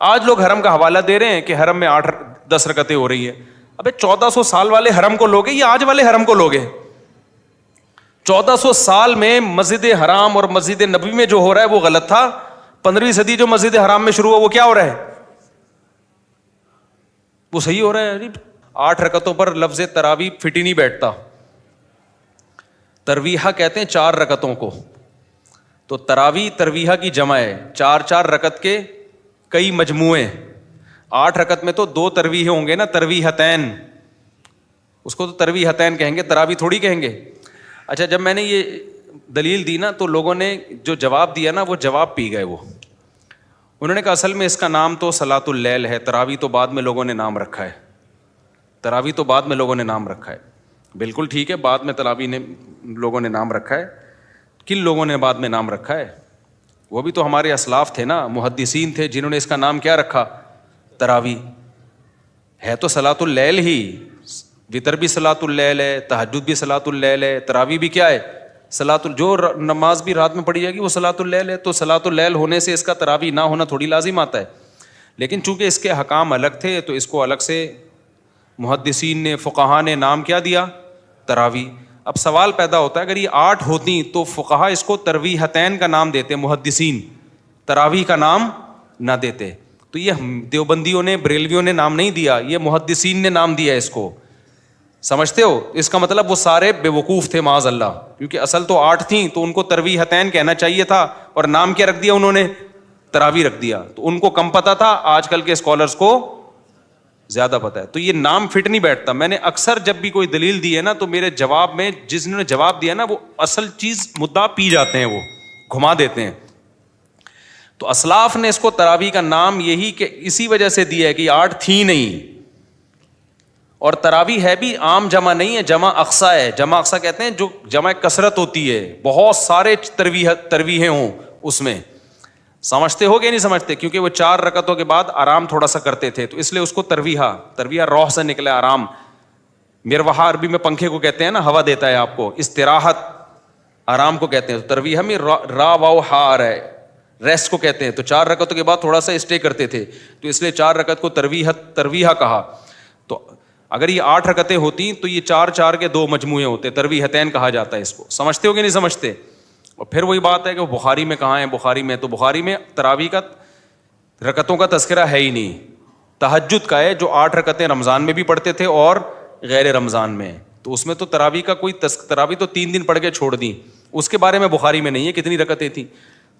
آج لوگ حرم کا حوالہ دے رہے ہیں کہ حرم میں 8-10 رکعتیں ہو رہی ہیں. ابے 1400 سال والے حرم کو لوگے یا آج والے حرم کو لوگے؟ 1400 سال میں مسجد حرام اور مسجد نبوی میں جو ہو رہا ہے وہ غلط تھا. 15ویں صدی جو مسجد حرام میں شروع ہوا وہ کیا ہو رہا ہے؟ وہ صحیح ہو رہا ہے. 8 رکعتوں پر لفظ تراویح فٹ ہی نہیں بیٹھتا. ترویحہ کہتے ہیں 4 رکعتوں کو. تو تراویح ترویحہ کی جمع ہے. 4 رکعت کے کئی مجموعے. 8 رکعت میں تو 2 ترویح ہوں گے نا، ترویحتین. اس کو تو ترویحتین کہیں گے، تراویح تھوڑی کہیں گے. اچھا، جب میں نے یہ دلیل دی نا تو لوگوں نے جو جواب دیا نا وہ جواب پی گئے. وہ انہوں نے کہا اصل میں اس کا نام تو صلاۃ اللیل ہے، تراویح تو بعد میں لوگوں نے نام رکھا ہے. تراویح تو بعد میں لوگوں نے نام رکھا ہے. بالکل ٹھیک ہے، بعد میں تراویح نے لوگوں نے نام رکھا ہے. کن لوگوں نے بعد میں نام رکھا ہے؟ وہ بھی تو ہمارے اسلاف تھے نا، محدثین تھے جنہوں نے اس کا نام کیا رکھا؟ تراویح. ہے تو صلاۃ اللیل ہی. وتر بھی صلاۃ اللیل ہے، تہجد بھی صلاۃ اللیل ہے، تراویح بھی کیا ہے؟ جو نماز بھی رات میں پڑھی جائے گی وہ صلاۃ اللیل ہے. تو صلاۃ اللیل ہونے سے اس کا تراویح نہ ہونا تھوڑی لازم آتا ہے. لیکن چونکہ اس کے حکام الگ تھے تو اس کو الگ سے محدثین نے، فقہا نے نام کیا دیا؟ تراویح. اب سوال پیدا ہوتا ہے اگر یہ 8 ہوتی تو فقہا اس کو ترویحتین کا نام دیتے، محدثین تراویح کا نام نہ دیتے. تو یہ دیوبندیوں نے، بریلویوں نے نام نہیں دیا، یہ محدثین نے نام دیا اس کو. سمجھتے ہو؟ اس کا مطلب وہ سارے بے وقوف تھے معاذ اللہ، کیونکہ اصل تو 8 تھیں تو ان کو ترویحتین کہنا چاہیے تھا اور نام کیا رکھ دیا انہوں نے؟ تراویح رکھ دیا. تو ان کو کم پتہ تھا، آج کل کے اسکالرس کو زیادہ پتہ ہے. تو یہ نام فٹ نہیں بیٹھتا. میں نے اکثر جب بھی کوئی دلیل دی ہے نا تو میرے جواب میں جس نے جواب دیا نا وہ اصل چیز مدعا پی جاتے ہیں، وہ گھما دیتے ہیں. تو اسلاف نے اس کو تراویح کا نام یہی کہ اسی وجہ سے دیا ہے کہ یہ 8 تھی نہیں. اور تراویح ہے بھی عام جمع نہیں ہے، جمع اقصا ہے. جمع اقصا کہتے ہیں جو جمع کثرت ہوتی ہے، بہت سارے ترویحیں ہوں اس میں. سمجھتے ہو کہ نہیں سمجھتے؟ کیونکہ وہ 4 رکعتوں کے بعد آرام تھوڑا سا کرتے تھے تو اس لیے اس کو ترویحہ روح سے نکلا آرام. مروحہ عربی میں پنکھے کو کہتے ہیں نا، ہوا دیتا ہے آپ کو. استراحت آرام کو کہتے ہیں. ترویحہ میں را واو ہا آ رہا ہے، ریسٹ کو کہتے ہیں. تو 4 رکعتوں کے بعد تھوڑا سا اسٹے کرتے تھے تو اس لیے 4 رکعت کو ترویحہ کہا. تو اگر یہ 8 رکعتیں ہوتی تو یہ 4 کے 2 مجموعے ہوتے، ترویحتین کہا جاتا ہے اس کو. سمجھتے ہو کہ نہیں سمجھتے؟ اور پھر وہی بات ہے کہ وہ بخاری میں کہاں ہے؟ بخاری میں تو بخاری میں تراویح کا رکعتوں کا تذکرہ ہے ہی نہیں. تہجد کا ہے جو 8 رکعتیں رمضان میں بھی پڑھتے تھے اور غیر رمضان میں. تو اس میں تو تراویح کا کوئی تراویح تو 3 دن پڑھ کے چھوڑ دی، اس کے بارے میں بخاری میں نہیں ہے کتنی رکعتیں تھیں.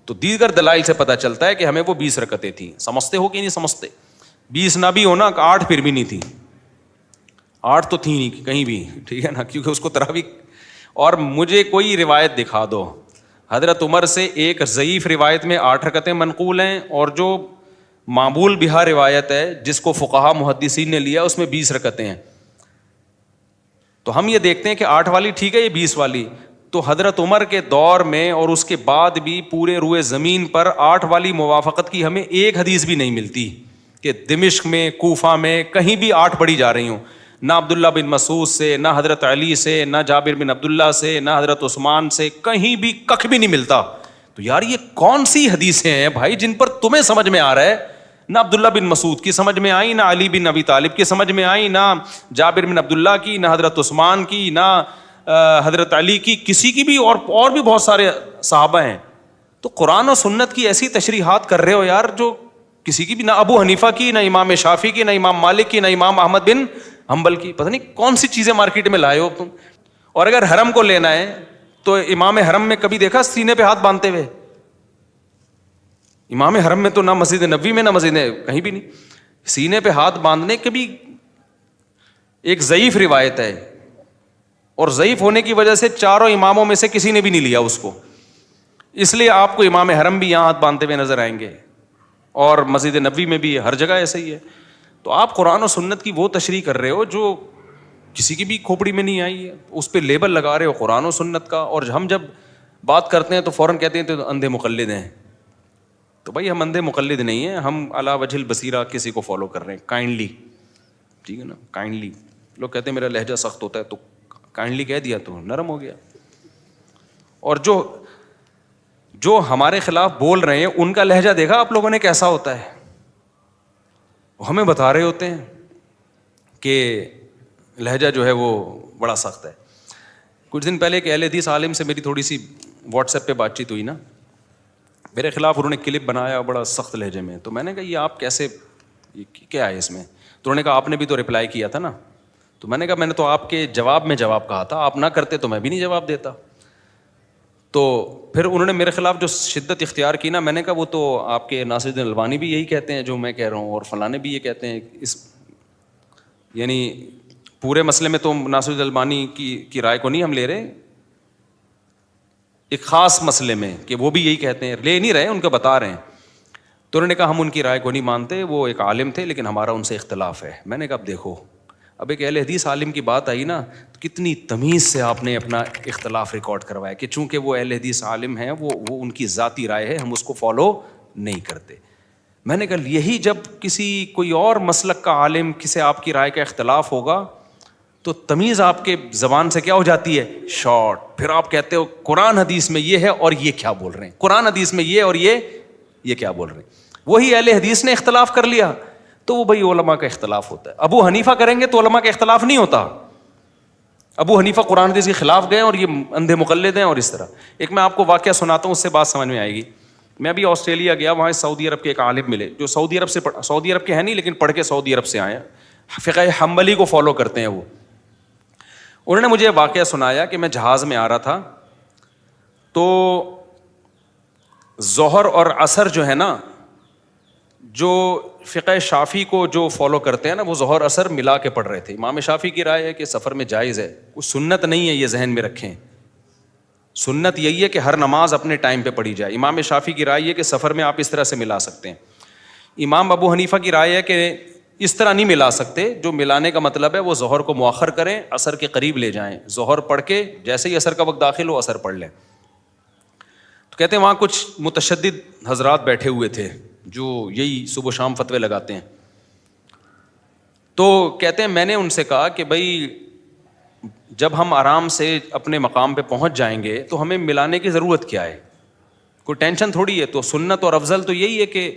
تو دیگر دلائل سے پتہ چلتا ہے کہ ہمیں وہ 20 رکعتیں تھیں. سمجھتے ہو کہ نہیں سمجھتے؟ 20 نہ بھی ہونا، 8 پھر بھی نہیں تھی. 8 تو تھی نہیں کہیں بھی، ٹھیک ہے نا، کیونکہ اس کو تراویح. اور مجھے کوئی روایت دکھا دو حضرت عمر سے ایک ضعیف روایت میں 8 رکعتیں منقول ہیں، اور جو معمول بہا روایت ہے جس کو فقہا محدثین نے لیا اس میں 20 رکعتیں ہیں. تو ہم یہ دیکھتے ہیں کہ 8 والی ٹھیک ہے، یہ 20 والی. تو حضرت عمر کے دور میں اور اس کے بعد بھی پورے روئے زمین پر 8 والی موافقت کی ہمیں ایک حدیث بھی نہیں ملتی کہ دمشق میں، کوفہ میں کہیں بھی 8 پڑھی جا رہی ہوں. نہ عبداللہ بن مسعود سے، نہ حضرت علی سے، نہ جابر بن عبداللہ سے، نہ حضرت عثمان سے، کہیں بھی کخ بھی نہیں ملتا. تو یار یہ کون سی حدیثیں ہیں بھائی جن پر تمہیں سمجھ میں آ رہا ہے؟ نہ عبداللہ بن مسعود کی سمجھ میں آئی، نہ علی بن ابی طالب کی سمجھ میں آئی، نہ جابر بن عبداللہ کی، نہ حضرت عثمان کی، نہ حضرت علی کی، کسی کی بھی. اور بھی بہت سارے صحابہ ہیں. تو قرآن و سنت کی ایسی تشریحات کر رہے ہو یار جو کسی کی بھی، نہ ابو حنیفہ کی، نہ امام شافعی کی، نہ امام مالک کی، نہ امام احمد بن حنبل کی. پتہ نہیں کون سی چیزیں مارکیٹ میں لائے ہو تم. اور اگر حرم کو لینا ہے تو امام حرم میں کبھی دیکھا سینے پہ ہاتھ باندھتے ہوئے؟ امام حرم میں تو نہ مسجد نبوی میں، نہ مسجد کہیں بھی نہیں. سینے پہ ہاتھ باندھنے کے بھی ایک ضعیف روایت ہے، اور ضعیف ہونے کی وجہ سے 4 اماموں میں سے کسی نے بھی نہیں لیا اس کو. اس لیے آپ کو امام حرم بھی یہاں ہاتھ باندھتے ہوئے نظر آئیں گے، اور مسجد نبوی میں بھی، ہر جگہ ایسا ہی ہے. تو آپ قرآن و سنت کی وہ تشریح کر رہے ہو جو کسی کی بھی کھوپڑی میں نہیں آئی ہے، اس پہ لیبل لگا رہے ہو قرآن و سنت کا. اور ہم جب بات کرتے ہیں تو فوراً کہتے ہیں تو اندھے مقلد ہیں. تو بھائی ہم اندھے مقلد نہیں ہیں، ہم علی وجہ البصیرہ کسی کو فالو کر رہے ہیں کائنڈلی. ٹھیک ہے نا، کائنڈلی. لوگ کہتے ہیں میرا لہجہ سخت ہوتا ہے تو کائنڈلی کہہ دیا تو نرم ہو گیا. اور جو ہمارے خلاف بول رہے ہیں ان کا لہجہ دیکھا آپ لوگوں نے کیسا ہوتا ہے. ہمیں بتا رہے ہوتے ہیں کہ لہجہ جو ہے وہ بڑا سخت ہے. کچھ دن پہلے ایک اہل حدیث عالم سے میری تھوڑی سی واٹس ایپ پہ بات چیت ہوئی نا, میرے خلاف انہوں نے کلپ بنایا بڑا سخت لہجے میں. تو میں نے کہا یہ آپ کیسے, کیا ہے اس میں؟ تو انہوں نے کہا آپ نے بھی تو رپلائی کیا تھا نا. تو میں نے کہا میں نے تو آپ کے جواب میں جواب کہا تھا, آپ نہ کرتے تو میں بھی نہیں جواب دیتا. تو پھر انہوں نے میرے خلاف جو شدت اختیار کی نا, میں نے کہا وہ تو آپ کے ناصر الدین البانی بھی یہی کہتے ہیں جو میں کہہ رہا ہوں, اور فلاں بھی یہ کہتے ہیں. یعنی پورے مسئلے میں تو ناصر الدین البانی کی رائے کو نہیں ہم لے رہے, ایک خاص مسئلے میں کہ وہ بھی یہی کہتے ہیں, لے نہیں رہے, ان کا بتا رہے ہیں. تو انہوں نے کہا ہم ان کی رائے کو نہیں مانتے, وہ ایک عالم تھے لیکن ہمارا ان سے اختلاف ہے. میں نے کہا اب دیکھو, اب ایک اہل حدیث عالم کی بات آئی نا, تو کتنی تمیز سے آپ نے اپنا اختلاف ریکارڈ کروایا کہ چونکہ وہ اہل حدیث عالم ہیں, وہ ان کی ذاتی رائے ہے, ہم اس کو فالو نہیں کرتے. میں نے کہا یہی جب کسی کوئی اور مسلک کا عالم کسی آپ کی رائے کا اختلاف ہوگا تو تمیز آپ کے زبان سے کیا ہو جاتی ہے, شارٹ. پھر آپ کہتے ہو قرآن حدیث میں یہ ہے اور یہ کیا بول رہے ہیں, قرآن حدیث میں یہ اور یہ کیا بول رہے ہیں. وہی اہل حدیث نے اختلاف کر لیا تو وہ بھائی علماء کا اختلاف ہوتا ہے. ابو حنیفہ کریں گے تو علماء کا اختلاف نہیں ہوتا. ابو حنیفہ قرآن حدیث کے خلاف گئے اور یہ اندھے مقلد ہیں. اور اس طرح ایک میں آپ کو واقعہ سناتا ہوں, اس سے بات سمجھ میں آئے گی. میں ابھی آسٹریلیا گیا, وہاں سعودی عرب کے ایک عالم ملے جو سعودی عرب کے ہیں نہیں لیکن پڑھ کے سعودی عرب سے آئے ہیں, فقہ حنبلی کو فالو کرتے ہیں وہ. انہوں نے مجھے واقعہ سنایا کہ میں جہاز میں آ رہا تھا تو ظہر اور عصر جو ہے نا, جو فقہ شافعی کو جو فالو کرتے ہیں نا, وہ ظہر عصر ملا کے پڑھ رہے تھے. امام شافعی کی رائے ہے کہ سفر میں جائز ہے, وہ سنت نہیں ہے, یہ ذہن میں رکھیں. سنت یہی ہے کہ ہر نماز اپنے ٹائم پہ پڑھی جائے. امام شافعی کی رائے ہے کہ سفر میں آپ اس طرح سے ملا سکتے ہیں. امام ابو حنیفہ کی رائے ہے کہ اس طرح نہیں ملا سکتے, جو ملانے کا مطلب ہے وہ ظہر کو مؤخر کریں, عصر کے قریب لے جائیں, ظہر پڑھ کے جیسے ہی عصر کا وقت داخل ہو عصر پڑھ لیں. تو کہتے ہیں وہاں کچھ متشدد حضرات بیٹھے ہوئے تھے جو یہی صبح و شام فتوے لگاتے ہیں. تو کہتے ہیں میں نے ان سے کہا کہ بھائی جب ہم آرام سے اپنے مقام پہ پہنچ جائیں گے تو ہمیں ملانے کی ضرورت کیا ہے, کوئی ٹینشن تھوڑی ہے. تو سنت اور افضل تو یہی ہے کہ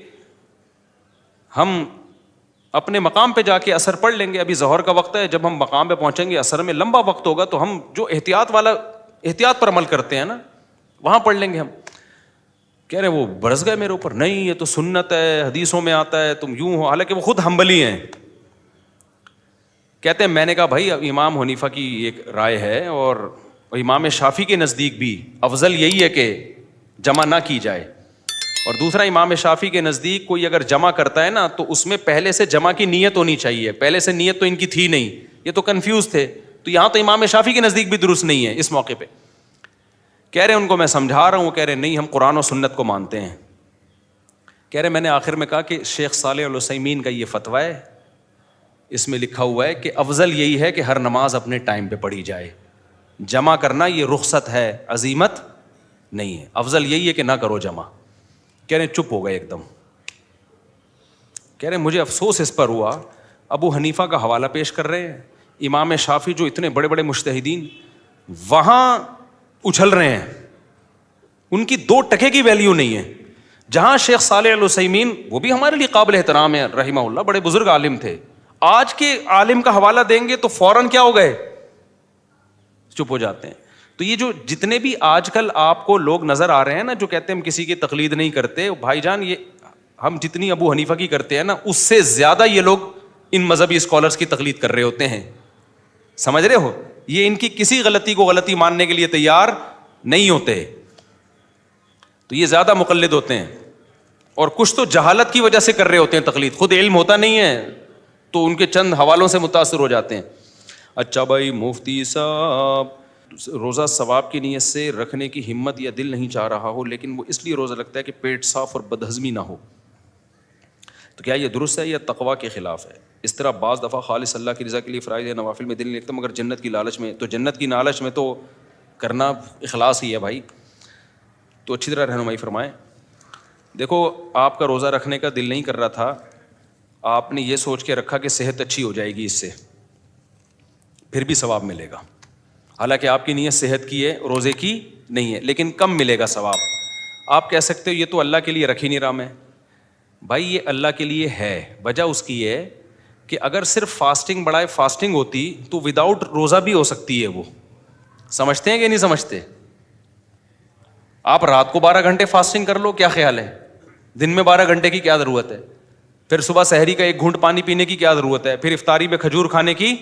ہم اپنے مقام پہ جا کے عصر پڑھ لیں گے. ابھی ظہر کا وقت ہے, جب ہم مقام پہ پہنچیں گے عصر میں لمبا وقت ہوگا تو ہم جو احتیاط پر عمل کرتے ہیں نا وہاں پڑھ لیں گے ہم. کہہ رہے وہ برس گئے میرے اوپر, نہیں یہ تو سنت ہے, حدیثوں میں آتا ہے, تم یوں ہو. حالانکہ وہ خود حنبلی ہیں. کہتے ہیں میں نے کہا بھائی امام حنیفہ کی ایک رائے ہے اور امام شافعی کے نزدیک بھی افضل یہی ہے کہ جمع نہ کی جائے, اور دوسرا امام شافعی کے نزدیک کوئی اگر جمع کرتا ہے نا تو اس میں پہلے سے جمع کی نیت ہونی چاہیے. پہلے سے نیت تو ان کی تھی نہیں, یہ تو کنفیوز تھے. تو یہاں تو امام شافعی کے نزدیک بھی درست نہیں ہے اس موقع پہ. کہہ رہے ان کو میں سمجھا رہا ہوں, کہہ رہے نہیں ہم قرآن و سنت کو مانتے ہیں. کہہ رہے میں نے آخر میں کہا کہ شیخ صالح العثیمین کا یہ فتویٰ ہے, اس میں لکھا ہوا ہے کہ افضل یہی ہے کہ ہر نماز اپنے ٹائم پہ پڑھی جائے, جمع کرنا یہ رخصت ہے, عزیمت نہیں ہے. افضل یہی ہے کہ نہ کرو جمع. کہہ رہے چپ ہو گئے ایک دم. کہہ رہے مجھے افسوس اس پر ہوا, ابو حنیفہ کا حوالہ پیش کر رہے ہیں, امام شافعی جو اتنے بڑے بڑے مجتہدین وہاں اچھل رہے ہیں, ان کی 2 ٹکے کی ویلیو نہیں ہے. جہاں شیخ صالح العثیمین وہ بھی ہمارے لیے قابل احترام ہے رحمہ اللہ, بڑے بزرگ عالم تھے, آج کے عالم کا حوالہ دیں گے تو فوراً کیا ہو گئے, چپ ہو جاتے ہیں. تو یہ جو جتنے بھی آج کل آپ کو لوگ نظر آ رہے ہیں نا جو کہتے ہیں ہم کسی کی تقلید نہیں کرتے, بھائی جان یہ ہم جتنی ابو حنیفہ کی کرتے ہیں نا اس سے زیادہ یہ لوگ ان مذہبی اسکالرس کی تقلید کر رہے ہوتے ہیں. سمجھ رہے ہو, یہ ان کی کسی غلطی کو غلطی ماننے کے لیے تیار نہیں ہوتے. تو یہ زیادہ مقلد ہوتے ہیں, اور کچھ تو جہالت کی وجہ سے کر رہے ہوتے ہیں تقلید, خود علم ہوتا نہیں ہے تو ان کے چند حوالوں سے متاثر ہو جاتے ہیں. اچھا بھائی مفتی صاحب, روزہ ثواب کی نیت سے رکھنے کی ہمت یا دل نہیں چاہ رہا ہو لیکن وہ اس لیے روزہ رکھتا ہے کہ پیٹ صاف اور بدہضمی نہ ہو, تو کیا یہ درست ہے یا تقویٰ کے خلاف ہے؟ اس طرح بعض دفعہ خالص اللہ کی رضا کے لیے فرائض یا نوافل میں دل نہیں لگتا مگر جنت کی لالچ میں, تو جنت کی لالچ میں تو کرنا اخلاص ہی ہے بھائی. تو اچھی طرح رہنمائی فرمائیں. دیکھو آپ کا روزہ رکھنے کا دل نہیں کر رہا تھا, آپ نے یہ سوچ کے رکھا کہ صحت اچھی ہو جائے گی اس سے, پھر بھی ثواب ملے گا. حالانکہ آپ کی نیت صحت کی ہے, روزے کی نہیں ہے, لیکن کم ملے گا ثواب. آپ کہہ سکتے ہو یہ تو اللہ کے لیے رکھ ہی نہیں رہا میں. بھائی یہ اللہ کے لیے ہے, وجہ اس کی ہے کہ اگر صرف فاسٹنگ بڑھائے فاسٹنگ ہوتی تو وداؤٹ روزہ بھی ہو سکتی ہے. وہ سمجھتے ہیں کہ نہیں سمجھتے؟ آپ رات کو 12 گھنٹے فاسٹنگ کر لو, کیا خیال ہے؟ دن میں 12 گھنٹے کی کیا ضرورت ہے؟ پھر صبح سحری کا 1 گھونٹ پانی پینے کی کیا ضرورت ہے؟ پھر افطاری میں کھجور کھانے کی.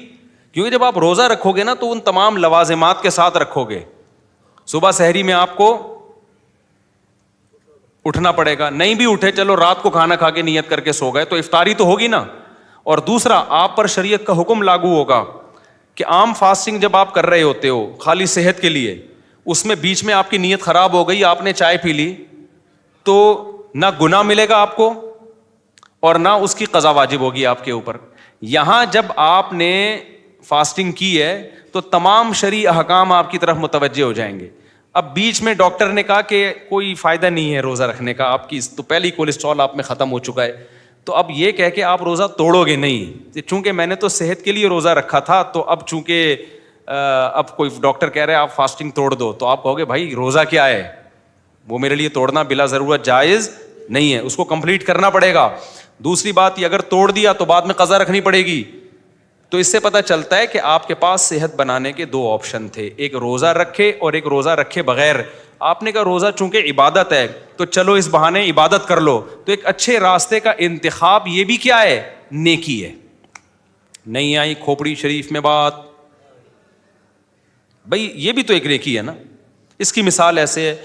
کیونکہ جب آپ روزہ رکھو گے نا تو ان تمام لوازمات کے ساتھ رکھو گے. صبح سحری میں آپ کو اٹھنا پڑے گا, نہیں بھی اٹھے چلو رات کو کھانا کھا کے نیت کر کے سو گئے تو افطاری تو ہوگی نا. اور دوسرا, آپ پر شریعت کا حکم لاگو ہوگا کہ عام فاسٹنگ جب آپ کر رہے ہوتے ہو خالی صحت کے لیے, اس میں بیچ میں آپ کی نیت خراب ہو گئی, آپ نے چائے پی لی, تو نہ گناہ ملے گا آپ کو اور نہ اس کی قضا واجب ہوگی آپ کے اوپر. یہاں جب آپ نے فاسٹنگ کی ہے تو تمام شرعی احکام آپ کی طرف متوجہ ہو جائیں گے. اب بیچ میں ڈاکٹر نے کہا کہ کوئی فائدہ نہیں ہے روزہ رکھنے کا, آپ کی تو پہلی کولیسٹرول آپ میں ختم ہو چکا ہے, تو اب یہ کہہ کے آپ روزہ توڑو گے نہیں. چونکہ میں نے تو صحت کے لیے روزہ رکھا تھا, تو اب چونکہ اب کوئی ڈاکٹر کہہ رہے ہیں آپ فاسٹنگ توڑ دو, تو آپ کہو گے بھائی روزہ کیا ہے, وہ میرے لیے توڑنا بلا ضرورت جائز نہیں ہے, اس کو کمپلیٹ کرنا پڑے گا. دوسری بات, یہ اگر توڑ دیا تو بعد میں قضا رکھنی پڑے گی. تو اس سے پتہ چلتا ہے کہ آپ کے پاس صحت بنانے کے 2 آپشن تھے, ایک روزہ رکھے اور ایک روزہ رکھے بغیر. آپ نے کہا روزہ چونکہ عبادت ہے تو چلو اس بہانے عبادت کر لو, تو ایک اچھے راستے کا انتخاب یہ بھی کیا ہے, نیکی ہے. نہیں آئی کھوپڑی شریف میں بات, بھائی یہ بھی تو ایک نیکی ہے نا. اس کی مثال ایسے ہے,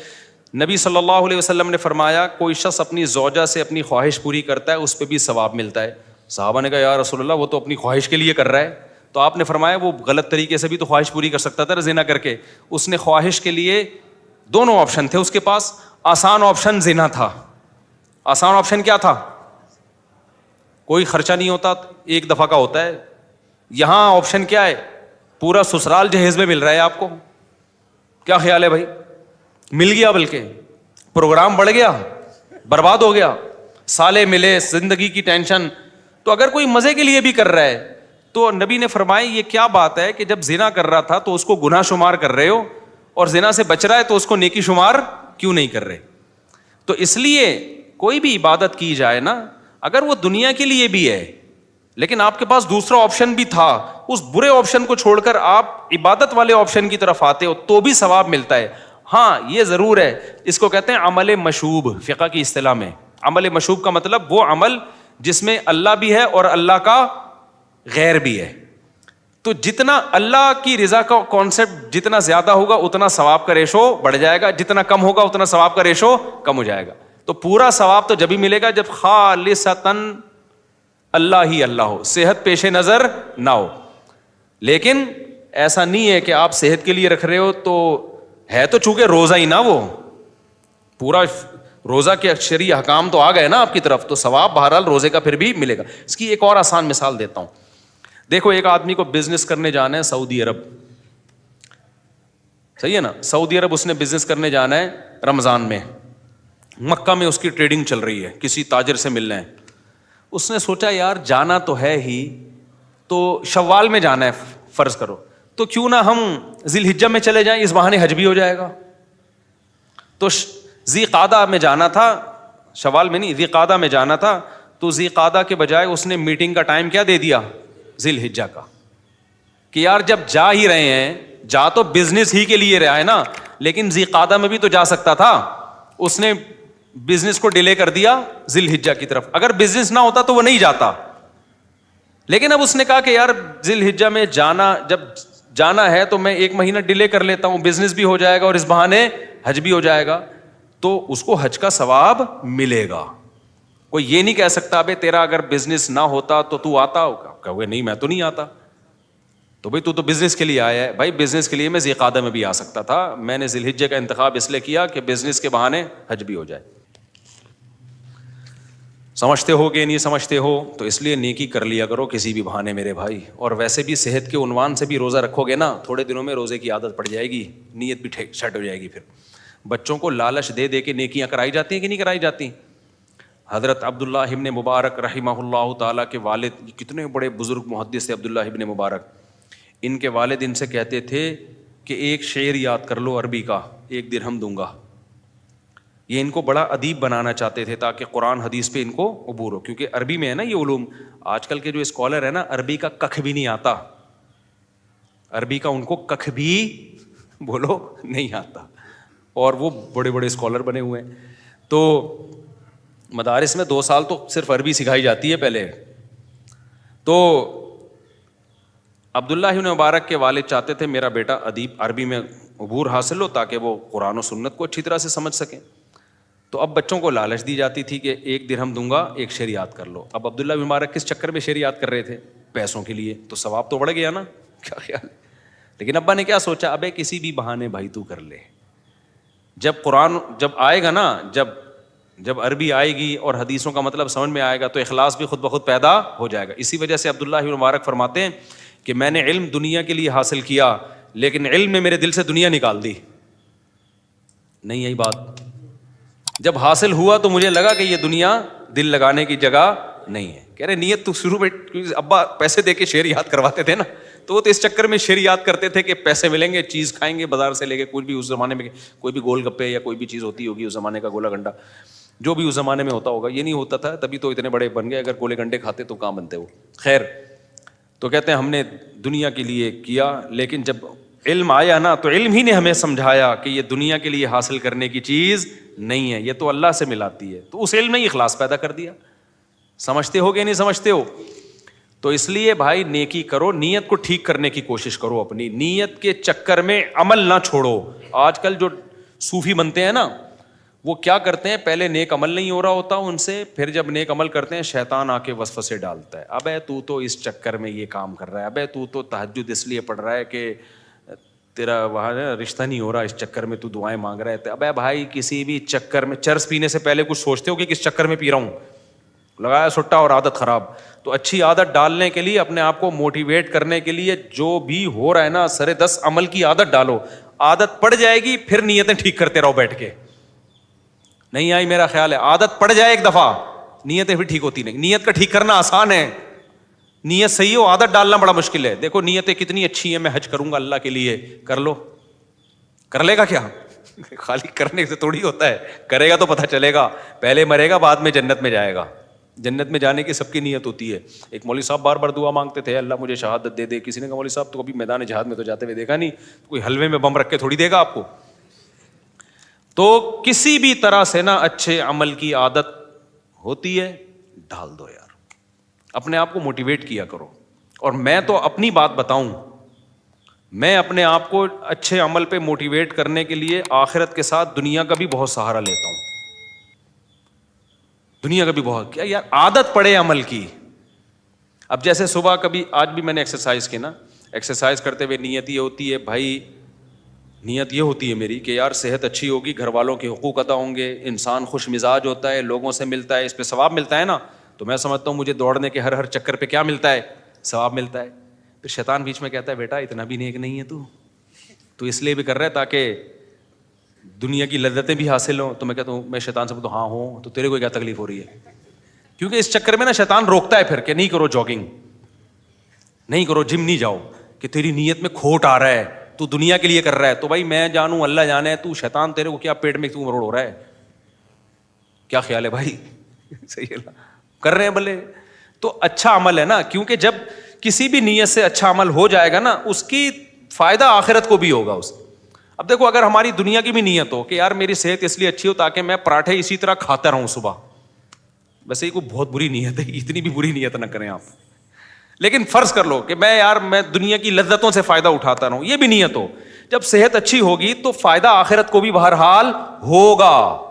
نبی صلی اللہ علیہ وسلم نے فرمایا کوئی شخص اپنی زوجہ سے اپنی خواہش پوری کرتا ہے اس پہ بھی ثواب ملتا ہے. صحابہ نے کہا یا رسول اللہ وہ تو اپنی خواہش کے لیے کر رہا ہے, تو آپ نے فرمایا وہ غلط طریقے سے بھی تو خواہش پوری کر سکتا تھا زنا کر کے. اس نے خواہش کے لیے 2 آپشن تھے اس کے پاس. آسان آپشن زنا تھا. آسان آپشن کیا تھا؟ کوئی خرچہ نہیں ہوتا, 1 دفعہ کا ہوتا ہے. یہاں آپشن کیا ہے, پورا سسرال جہیز میں مل رہا ہے آپ کو. کیا خیال ہے بھائی؟ مل گیا, بلکہ پروگرام بڑھ گیا, برباد ہو گیا, سالے ملے, زندگی کی ٹینشن. تو اگر کوئی مزے کے لیے بھی کر رہا ہے تو نبی نے فرمایا یہ کیا بات ہے کہ جب زنا کر رہا تھا تو اس کو گناہ شمار کر رہے ہو, اور زنا سے بچ رہا ہے تو اس کو نیکی شمار کیوں نہیں کر رہے؟ تو اس لیے کوئی بھی عبادت کی جائے نا, اگر وہ دنیا کے لیے بھی ہے لیکن آپ کے پاس دوسرا آپشن بھی تھا, اس برے آپشن کو چھوڑ کر آپ عبادت والے آپشن کی طرف آتے ہو تو بھی ثواب ملتا ہے. ہاں یہ ضرور ہے, اس کو کہتے ہیں عمل مشوب فقہ کی اصطلاح میں. عمل مشوب کا مطلب وہ عمل جس میں اللہ بھی ہے اور اللہ کا غیر بھی ہے. تو جتنا اللہ کی رضا کا کانسیپٹ جتنا زیادہ ہوگا اتنا ثواب کا ریشو بڑھ جائے گا, جتنا کم ہوگا اتنا ثواب کا ریشو کم ہو جائے گا. تو پورا ثواب تو جب ہی ملے گا جب خالصتاً اللہ ہی اللہ ہو, صحت پیش نظر نہ ہو. لیکن ایسا نہیں ہے کہ آپ صحت کے لیے رکھ رہے ہو تو ہے تو چونکہ روزہ ہی نا, وہ پورا روزہ کے شرعی احکام تو آ گئے نا آپ کی طرف, تو ثواب بہرحال روزے کا پھر بھی ملے گا. اس کی ایک اور آسان مثال دیتا ہوں. دیکھو ایک آدمی کو بزنس کرنے جانا ہے سعودی عرب, صحیح ہے نا, سعودی عرب اس نے بزنس کرنے جانا ہے رمضان میں. مکہ میں اس کی ٹریڈنگ چل رہی ہے, کسی تاجر سے ملنا ہے. اس نے سوچا یار جانا تو ہے ہی, تو شوال میں جانا ہے فرض کرو, تو کیوں نہ ہم ذی الحجہ میں چلے جائیں, اس بہانے حج بھی ہو جائے گا. تو ذی قعدہ میں جانا تھا, شوال میں نہیں, ذی قعدہ میں جانا تھا, تو ذی قعدہ کے بجائے اس نے میٹنگ کا ٹائم کیا دے دیا, ذی الحجہ کا, کہ یار جب جا ہی رہے ہیں, جا تو بزنس ہی کے لیے رہا ہے نا, لیکن ذی قعدہ میں بھی تو جا سکتا تھا. اس نے بزنس کو ڈیلے کر دیا ذی الحجہ کی طرف. اگر بزنس نہ ہوتا تو وہ نہیں جاتا, لیکن اب اس نے کہا کہ یار ذی الحجہ میں جانا, جب جانا ہے تو میں 1 مہینہ ڈیلے کر لیتا ہوں, بزنس بھی ہو جائے گا اور اس بہانے حج بھی ہو جائے گا, تو اس کو حج کا ثواب ملے گا. کوئی یہ نہیں کہہ سکتا ابے تیرا اگر بزنس نہ ہوتا تو آتا ہوگا, کہوگے نہیں میں تو نہیں آتا. تو بھائی تو بزنس کے لیے آیا ہے. بھائی بزنس کے لیے میں ذی قعدہ میں بھی آ سکتا تھا, میں نے ذی الحجہ کا انتخاب اس لیے کیا کہ بزنس کے بہانے حج بھی ہو جائے. سمجھتے ہو کہ نہیں سمجھتے ہو؟ تو اس لیے نیکی کر لیا کرو کسی بھی بہانے میرے بھائی. اور ویسے بھی صحت کے عنوان سے بھی روزہ رکھو گے نا, تھوڑے دنوں میں روزے کی عادت پڑ جائے گی, نیت بھی سیٹ ہو جائے گی. پھر بچوں کو لالچ دے دے کے نیکیاں کرائی جاتی ہیں کہ نہیں کرائی جاتی؟ حضرت عبداللہ ابن مبارک رحمہ اللہ تعالیٰ کے والد, کتنے بڑے بزرگ محدث تھے عبداللہ ابن مبارک, ان کے والد ان سے کہتے تھے کہ ایک شعر یاد کر لو عربی کا، 1 درہم دوں گا. یہ ان کو بڑا ادیب بنانا چاہتے تھے تاکہ قرآن حدیث پہ ان کو عبور ہو، کیونکہ عربی میں ہے نا یہ علوم. آج کل کے جو اسکالر ہے نا، عربی کا ککھ بھی نہیں آتا، عربی کا ان کو ککھ بھی بولو نہیں آتا، اور وہ بڑے بڑے اسکالر بنے ہوئے ہیں. تو مدارس میں 2 سال تو صرف عربی سکھائی جاتی ہے پہلے. تو عبداللہ بن مبارک کے والد چاہتے تھے میرا بیٹا ادیب عربی میں عبور حاصل ہو تاکہ وہ قرآن و سنت کو اچھی طرح سے سمجھ سکیں. تو اب بچوں کو لالچ دی جاتی تھی کہ 1 درہم دوں گا، ایک شعر یاد کر لو. اب عبداللہ بن مبارک کس چکر میں شعر یاد کر رہے تھے؟ پیسوں کے لیے. تو ثواب تو بڑھ گیا نا، کیا خیال ہے؟ لیکن ابا نے کیا سوچا، ابے کسی بھی بہانے بھائی تو کر لے، جب قرآن جب آئے گا نا، جب عربی آئے گی اور حدیثوں کا مطلب سمجھ میں آئے گا تو اخلاص بھی خود بخود پیدا ہو جائے گا. اسی وجہ سے عبداللہ بن مبارک فرماتے ہیں کہ میں نے علم دنیا کے لیے حاصل کیا، لیکن علم نے میرے دل سے دنیا نکال دی. نہیں یہی بات، جب حاصل ہوا تو مجھے لگا کہ یہ دنیا دل لگانے کی جگہ نہیں ہے. کہہ رہے نیت تو شروع میں ابا پیسے دے کے شعر یاد کرواتے تھے نا، تو وہ تو اس چکر میں شعر یاد کرتے تھے کہ پیسے ملیں گے، چیز کھائیں گے بازار سے لے کے، کوئی بھی اس زمانے میں کوئی بھی گول گپے یا کوئی بھی چیز ہوتی ہوگی اس زمانے کا، گولا گنڈا جو بھی اس زمانے میں ہوتا ہوگا. یہ نہیں ہوتا تھا تبھی تو اتنے بڑے بن گئے، اگر گولے گنڈے کھاتے تو کہاں بنتے وہ. خیر، تو کہتے ہیں ہم نے دنیا کے لیے کیا، لیکن جب علم آیا نا تو علم ہی نے ہمیں سمجھایا کہ یہ دنیا کے لیے حاصل کرنے کی چیز نہیں ہے، یہ تو اللہ سے ملاتی ہے. تو اس علم نے اخلاص پیدا کر دیا. سمجھتے ہو کہ نہیں سمجھتے ہو؟ تو اس لیے بھائی نیکی کرو، نیت کو ٹھیک کرنے کی کوشش کرو، اپنی نیت کے چکر میں عمل نہ چھوڑو. آج کل جو صوفی بنتے ہیں نا، وہ کیا کرتے ہیں، پہلے نیک عمل نہیں ہو رہا ہوتا ان سے، پھر جب نیک عمل کرتے ہیں شیطان آ کے وسوسے ڈالتا ہے، ابے تو تو اس چکر میں یہ کام کر رہا ہے، ابے تو تہجد اس لیے پڑھ رہا ہے کہ تیرا وہاں رشتہ نہیں ہو رہا، اس چکر میں تو دعائیں مانگ رہا ہے. ابے بھائی کسی بھی چکر میں، چرس پینے سے پہلے کچھ سوچتے ہو کہ کس چکر میں پی رہا ہوں؟ لگایا سٹا اور عادت خراب. تو اچھی عادت ڈالنے کے لیے، اپنے آپ کو موٹیویٹ کرنے کے لیے جو بھی ہو رہا ہے نا، سرے 10 عمل کی عادت ڈالو. عادت پڑ جائے گی، پھر نیتیں ٹھیک کرتے رہو بیٹھ کے. نہیں آئی میرا خیال ہے، عادت پڑ جائے ایک دفعہ، نیتیں پھر ٹھیک ہوتی نہیں. نیت کا ٹھیک کرنا آسان ہے، نیت صحیح ہو، عادت ڈالنا بڑا مشکل ہے. دیکھو نیتیں کتنی اچھی ہیں، میں حج کروں گا اللہ کے لیے، کر لو، کر لے گا کیا؟ خالی کرنے سے تھوڑی ہوتا ہے، کرے گا تو پتہ چلے گا. پہلے مرے گا، بعد میں جنت میں جائے گا. جنت میں جانے کی سب کی نیت ہوتی ہے. ایک مولوی صاحب بار بار دعا مانگتے تھے، اللہ مجھے شہادت دے دے. کسی نے کہا مولوی صاحب تو کبھی میدان جہاد میں تو جاتے ہوئے دیکھا نہیں، کوئی حلوے میں بم رکھ کے تھوڑی دے گا آپ کو. تو کسی بھی طرح سے نا اچھے عمل کی عادت ہوتی ہے، ڈال دو یار، اپنے آپ کو موٹیویٹ کیا کرو. اور میں تو اپنی بات بتاؤں، میں اپنے آپ کو اچھے عمل پہ موٹیویٹ کرنے کے لیے آخرت کے ساتھ دنیا کا بھی بہت سہارا لیتا ہوں. دنیا کا بھی بہت، کیا یار عادت پڑے عمل کی. اب جیسے صبح کبھی، آج بھی میں نے ایکسرسائز کی نا، ایکسرسائز کرتے ہوئے نیت یہ ہوتی ہے بھائی، نیت یہ ہوتی ہے میری کہ یار صحت اچھی ہوگی، گھر والوں کے حقوق ادا ہوں گے، انسان خوش مزاج ہوتا ہے، لوگوں سے ملتا ہے، اس پہ ثواب ملتا ہے نا. تو میں سمجھتا ہوں مجھے دوڑنے کے ہر چکر پہ کیا ملتا ہے؟ ثواب ملتا ہے. پھر شیطان بیچ میں کہتا ہے بیٹا اتنا بھی نیک نہیں ہے تو اس لیے بھی کر رہا ہے تاکہ دنیا کی لذتیں بھی حاصل ہوں. تو میں کہتا ہوں، میں شیطان سے بولتا ہوں ہاں ہوں، تو تیرے کو کیا تکلیف ہو رہی ہے؟ کیونکہ اس چکر میں نا شیطان روکتا ہے پھر کہ نہیں کرو جاگنگ، نہیں کرو، جم نہیں جاؤ، کہ تیری نیت میں کھوٹ آ رہا ہے، تو دنیا کے لیے کر رہا ہے. تو بھائی میں جانوں اللہ جانے، تو شیطان تیرے کو کیا پیٹ میں کیوں مروڑ ہو رہا ہے؟ کیا خیال ہے بھائی؟ صحیح ہے، کر رہے ہیں بھلے تو اچھا عمل ہے نا. کیونکہ جب کسی بھی نیت سے اچھا عمل ہو جائے گا نا، اس کی فائدہ آخرت کو بھی ہوگا اس. اب دیکھو اگر ہماری دنیا کی بھی نیت ہو کہ یار میری صحت اس لیے اچھی ہو تاکہ میں پراٹھے اسی طرح کھاتا رہوں صبح، ویسے یہ کوئی بہت بری نیت ہے، اتنی بھی بری نیت نہ کریں آپ. لیکن فرض کر لو کہ میں دنیا کی لذتوں سے فائدہ اٹھاتا رہوں، یہ بھی نیت ہو. جب صحت اچھی ہوگی تو فائدہ آخرت کو بھی بہرحال ہوگا،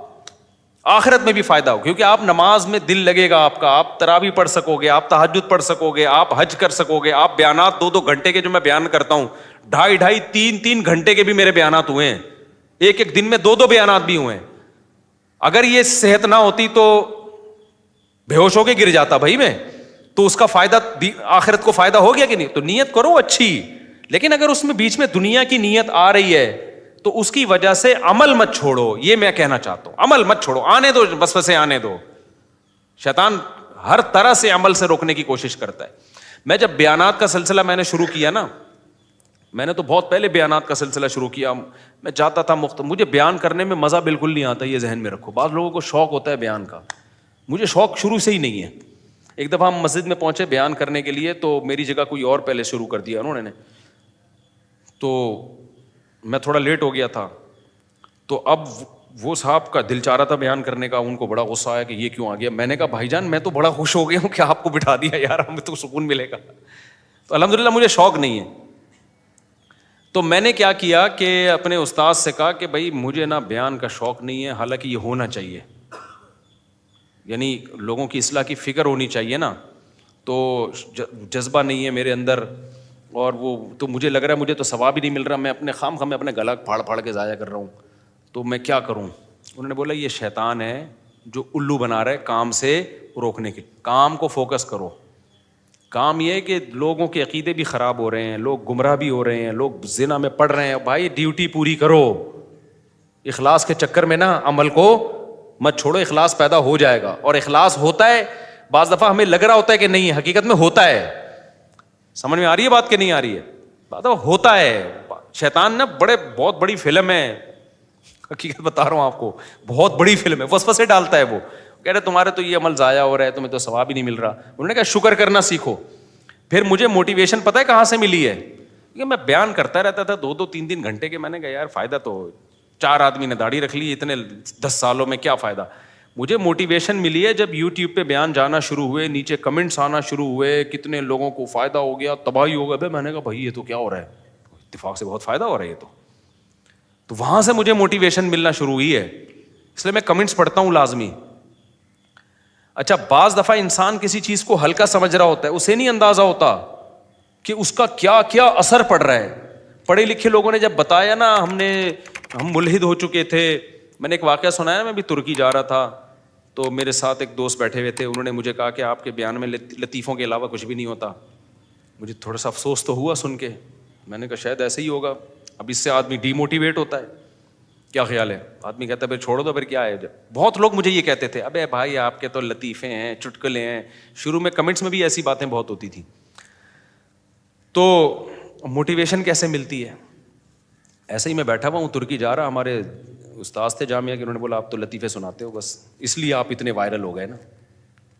آخرت میں بھی فائدہ ہو. کیونکہ آپ نماز میں دل لگے گا آپ کا، آپ تراویح پڑھ سکو گے، آپ تہجد پڑھ سکو گے، آپ حج کر سکو گے. آپ بیانات 2-2 گھنٹے کے جو میں بیان کرتا ہوں، 2.5-2.5 3-3 گھنٹے کے بھی میرے بیانات ہوئے ہیں، ایک دن میں 2 بیانات بھی ہوئے ہیں. اگر یہ صحت نہ ہوتی تو بے ہوش ہو کے گر جاتا بھائی میں. تو اس کا فائدہ آخرت کو فائدہ ہو گیا کہ نہیں؟ تو نیت کرو اچھی، لیکن اگر اس میں بیچ میں دنیا کی نیت آ رہی ہے تو اس کی وجہ سے عمل مت چھوڑو. یہ میں کہنا چاہتا ہوں، عمل مت چھوڑو، آنے دو، وسوسے آنے دو. شیطان ہر طرح سے عمل سے روکنے کی کوشش کرتا ہے. میں جب بیانات کا سلسلہ میں نے شروع کیا نا، میں نے تو بہت پہلے بیانات کا سلسلہ شروع کیا. میں جاتا تھا مجھے بیان کرنے میں مزہ بالکل نہیں آتا, یہ ذہن میں رکھو. بعض لوگوں کو شوق ہوتا ہے بیان کا, مجھے شوق شروع سے ہی نہیں ہے. ایک دفعہ ہم مسجد میں پہنچے بیان کرنے کے لیے, تو میری جگہ کوئی اور پہلے شروع کر دیا انہوں نے, تو میں تھوڑا لیٹ ہو گیا تھا. تو اب وہ صاحب کا دل چاہ رہا تھا بیان کرنے کا, ان کو بڑا غصہ آیا کہ یہ کیوں آ گیا. میں نے کہا بھائی جان میں تو بڑا خوش ہو گیا ہوں کہ آپ کو بٹھا دیا یار, ہمیں تو سکون ملے گا. تو الحمدللہ مجھے شوق نہیں ہے. تو میں نے کیا کیا کہ اپنے استاد سے کہا کہ بھائی مجھے نا بیان کا شوق نہیں ہے, حالانکہ یہ ہونا چاہیے, یعنی لوگوں کی اصلاح کی فکر ہونی چاہیے نا, تو جذبہ نہیں ہے میرے اندر, اور وہ تو مجھے لگ رہا ہے مجھے تو ثواب ہی نہیں مل رہا, میں اپنے خام میں اپنے گلا پھاڑ پھاڑ کے ضائع کر رہا ہوں, تو میں کیا کروں. انہوں نے بولا یہ شیطان ہے جو الو بنا رہا ہے کام سے روکنے کے. کام کو فوکس کرو. کام یہ ہے کہ لوگوں کے عقیدے بھی خراب ہو رہے ہیں, لوگ گمراہ بھی ہو رہے ہیں, لوگ زنا میں پڑ رہے ہیں. بھائی ڈیوٹی پوری کرو, اخلاص کے چکر میں نا عمل کو مت چھوڑو, اخلاص پیدا ہو جائے گا. اور اخلاص ہوتا ہے, بعض دفعہ ہمیں لگ رہا ہوتا ہے کہ نہیں, حقیقت میں ہوتا ہے. سمجھ میں آ رہی ہے بات کہ نہیں آ رہی ہے؟ بات ہوتا ہے. شیطان نا بہت بڑی فلم ہے, حقیقت بتا رہا ہوں آپ کو, بہت بڑی فلم ہے. وسوسے ڈالتا ہے, وہ کہہ رہے تمہارے تو یہ عمل ضائع ہو رہا ہے, تمہیں تو ثواب ہی نہیں مل رہا. انہوں نے کہا شکر کرنا سیکھو. پھر مجھے موٹیویشن پتہ ہے کہاں سے ملی ہے, کیونکہ میں بیان کرتا رہتا تھا 2-3 گھنٹے کے. میں نے کہا یار فائدہ تو, 4 آدمی نے داڑھی رکھ لی اتنے 10 سالوں میں, کیا فائدہ. مجھے موٹیویشن ملی ہے جب یوٹیوب پہ بیان جانا شروع ہوئے, نیچے کمنٹس آنا شروع ہوئے, کتنے لوگوں کو فائدہ ہو گیا, تباہی ہو گیا. میں نے کہا بھائی یہ تو کیا ہو رہا ہے, اتفاق سے بہت فائدہ ہو رہا ہے یہ تو وہاں سے مجھے موٹیویشن ملنا شروع ہوئی ہے. اس لیے میں کمنٹس پڑھتا ہوں لازمی. اچھا بعض دفعہ انسان کسی چیز کو ہلکا سمجھ رہا ہوتا ہے, اسے نہیں اندازہ ہوتا کہ اس کا کیا کیا اثر پڑ رہا ہے. پڑھے لکھے لوگوں نے جب بتایا نا, ہم ملحد ہو چکے تھے. میں نے ایک واقعہ سنایا, میں بھی ترکی جا رہا تھا, تو میرے ساتھ ایک دوست بیٹھے ہوئے تھے. انہوں نے مجھے کہا کہ آپ کے بیان میں لطیفوں کے علاوہ کچھ بھی نہیں ہوتا. مجھے تھوڑا سا افسوس تو ہوا سن کے. میں نے کہا شاید ایسے ہی ہوگا, اب اس سے آدمی ڈی موٹیویٹ ہوتا ہے. کیا خیال ہے؟ آدمی کہتا ہے پھر چھوڑو دو, پھر کیا ہے. بہت لوگ مجھے یہ کہتے تھے ابے بھائی آپ کے تو لطیفے ہیں, چٹکلے ہیں. شروع میں کمنٹس میں بھی ایسی باتیں بہت ہوتی تھیں. تو موٹیویشن کیسے ملتی ہے؟ ایسے ہی میں بیٹھا ہوا ہوں, ترکی جا رہا, ہمارے استاد تھے جامعہ کے, انہوں نے بولا آپ تو لطیفے سناتے ہو, بس اس لیے آپ اتنے وائرل ہو گئے نا,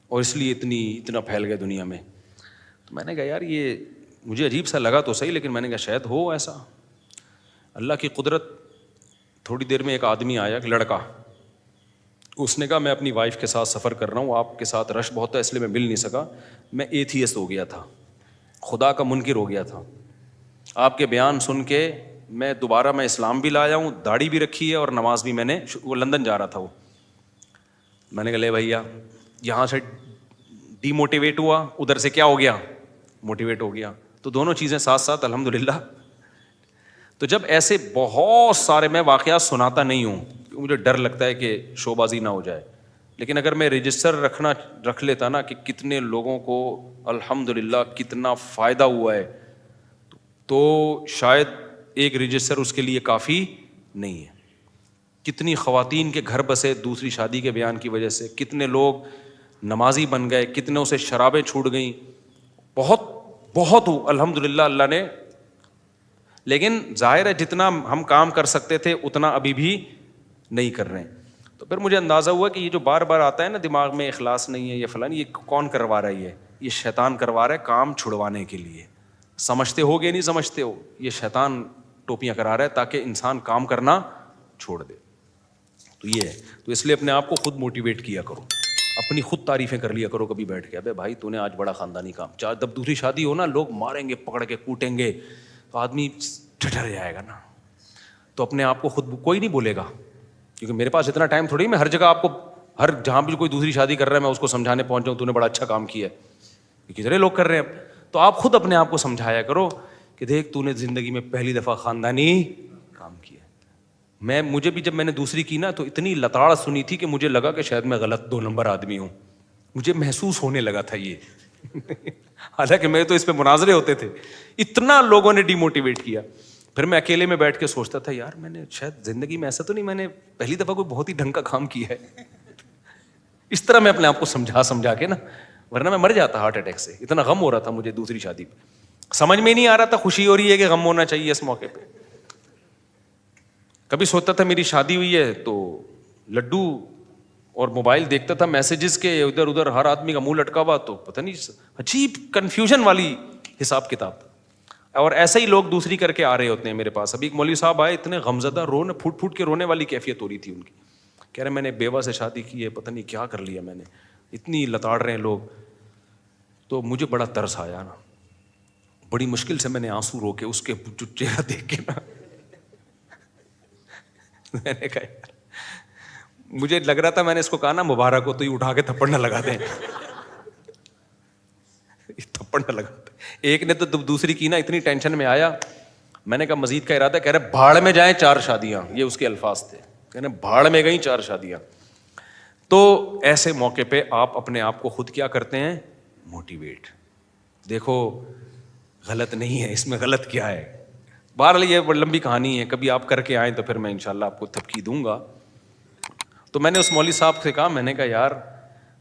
اور اس لیے اتنا پھیل گئے دنیا میں. تو میں نے کہا یار یہ مجھے عجیب سا لگا تو صحیح, لیکن میں نے کہا شاید ہو ایسا. اللہ کی قدرت. تھوڑی دیر میں ایک آدمی آیا, ایک لڑکا, اس نے کہا میں اپنی وائف کے ساتھ سفر کر رہا ہوں, آپ کے ساتھ رش بہت ہے اس لیے میں مل نہیں سکا. میں ایتھیسٹ ہو گیا تھا, خدا کا منکر ہو گیا تھا. آپ کے بیان سن کے میں دوبارہ اسلام بھی لایا ہوں, داڑھی بھی رکھی ہے, اور نماز بھی میں نے, وہ لندن جا رہا تھا وہ. میں نے کہا لے بھیا, یہاں سے ڈی موٹیویٹ ہوا, ادھر سے کیا ہو گیا, موٹیویٹ ہو گیا. تو دونوں چیزیں ساتھ ساتھ الحمدللہ. تو جب ایسے بہت سارے, میں واقعات سناتا نہیں ہوں, مجھے ڈر لگتا ہے کہ شو بازی نہ ہو جائے, لیکن اگر میں رجسٹر رکھ لیتا نا کہ کتنے لوگوں کو الحمدللہ کتنا فائدہ ہوا ہے, تو شاید ایک رجسٹر اس کے لیے کافی نہیں ہے. کتنی خواتین کے گھر بسے دوسری شادی کے بیان کی وجہ سے, کتنے لوگ نمازی بن گئے, کتنوں سے شرابیں چھوٹ گئیں, بہت الحمدللہ اللہ نے. لیکن ظاہر ہے جتنا ہم کام کر سکتے تھے اتنا ابھی بھی نہیں کر رہے ہیں. تو پھر مجھے اندازہ ہوا کہ یہ جو بار بار آتا ہے نا دماغ میں, اخلاص نہیں ہے, یہ فلان, یہ کون کروا رہا ہے, یہ شیطان کروا رہا ہے کام چھڑوانے کے لیے. سمجھتے ہو گے نہیں سمجھتے ہو, یہ شیطان ٹوپیاں کرا رہا ہے تاکہ انسان کام کرنا چھوڑ دے. تو یہ ہے, تو اس لیے اپنے آپ کو خود موٹیویٹ کیا کرو, اپنی خود تعریفیں کر لیا کرو کبھی بیٹھ کے. ابے بھائی تو نے آج بڑا خاندانی کام. جب دوسری شادی ہو نا, لوگ ماریں گے, پکڑ کے کوٹیں گے, تو آدمی ڈر جائے گا نا. تو اپنے آپ کو خود, کوئی نہیں بولے گا, کیونکہ میرے پاس اتنا ٹائم تھوڑی, میں ہر جگہ آپ کو, ہر جہاں بھی کوئی دوسری شادی کر رہا ہے میں اس کو سمجھانے پہنچ جاؤں تو نے بڑا اچھا کام کیا ہے, کتنے لوگ کر رہے ہیں. تو آپ خود اپنے آپ کو سمجھایا کرو کہ دیکھ تو نے زندگی میں پہلی دفعہ خاندانی کام کیا. مجھے بھی جب میں نے دوسری کی نا, تو اتنی لتاڑ سنی تھی کہ مجھے لگا کہ شاید میں غلط 2 نمبر آدمی ہوں, مجھے محسوس ہونے لگا تھا یہ. حالانکہ میرے تو اس پہ مناظرے ہوتے تھے, اتنا لوگوں نے ڈی موٹیویٹ کیا. پھر میں اکیلے میں بیٹھ کے سوچتا تھا یار میں نے شاید زندگی میں ایسا تو نہیں, میں نے پہلی دفعہ کوئی بہت ہی ڈھنگ کا کام کیا ہے. اس طرح میں اپنے آپ کو سمجھا کے نا, ورنہ میں مر جاتا ہارٹ اٹیک سے, اتنا غم ہو رہا تھا مجھے دوسری شادی پہ. سمجھ میں نہیں آ رہا تھا خوشی ہو رہی ہے کہ غم ہونا چاہیے اس موقع پہ. کبھی سوچتا تھا میری شادی ہوئی ہے تو لڈو اور موبائل دیکھتا تھا میسیجز کے ادھر ادھر ہر آدمی کا منہ لٹکا ہوا, تو پتہ نہیں عجیب کنفیوژن والی حساب کتاب. اور ایسے ہی لوگ دوسری کر کے آ رہے ہوتے ہیں میرے پاس. ابھی ایک مولوی صاحب آئے, اتنے غمزدہ, رونے پھوٹ پھوٹ کے رونے والی کیفیت ہو رہی تھی ان کی. کہہ رہے میں نے بیوہ سے شادی کی ہے, پتہ نہیں کیا کر لیا میں نے, اتنی لتاڑ رہے ہیں لوگ. تو مجھے بڑا ترس آیا نا, بڑی مشکل سے میں نے آنسو رو کے اس کے چہرہ دیکھ کے نا میں نے کہا, مجھے لگ رہا تھا, میں نے اس کو کہا نا مبارک ہو, تو یہ اٹھا کے تھپڑ نہ لگا دیں, تھپڑ نہ لگا. ایک نے تو دوسری کی نا, اتنی ٹینشن میں آیا. میں نے کہا مزید کا ارادہ, کہہ رہے بھاڑ میں جائیں 4 شادیاں, یہ اس کے الفاظ تھے, کہہ رہے بھاڑ میں گئیں 4 شادیاں. تو ایسے موقع پہ آپ اپنے آپ کو خود کیا کرتے ہیں, موٹیویٹ. دیکھو غلط نہیں ہے, اس میں غلط کیا ہے. بہرحال یہ بڑی لمبی کہانی ہے, کبھی آپ کر کے آئیں تو پھر میں انشاءاللہ آپ کو تھپکی دوں گا. تو میں نے اس مولوی صاحب سے کہا, میں نے کہا یار,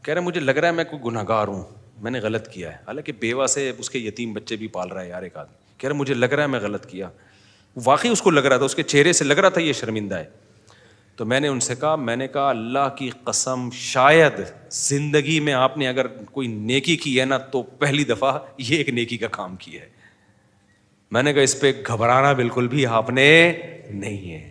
کہہ رہے مجھے لگ رہا ہے میں کوئی گناہ گار ہوں, میں نے غلط کیا ہے. حالانکہ بیوہ سے اس کے یتیم بچے بھی پال رہا ہے یار ایک آدمی. کہہ رہے مجھے لگ رہا ہے میں غلط کیا. واقعی اس کو لگ رہا تھا, اس کے چہرے سے لگ رہا تھا یہ شرمندہ ہے. تو میں نے ان سے کہا, میں نے کہا اللہ کی قسم شاید زندگی میں آپ نے اگر کوئی نیکی کی ہے نا تو پہلی دفعہ یہ ایک نیکی کا کام کیا ہے. میں نے کہا اس پہ گھبرانا بالکل بھی آپ نے نہیں ہے,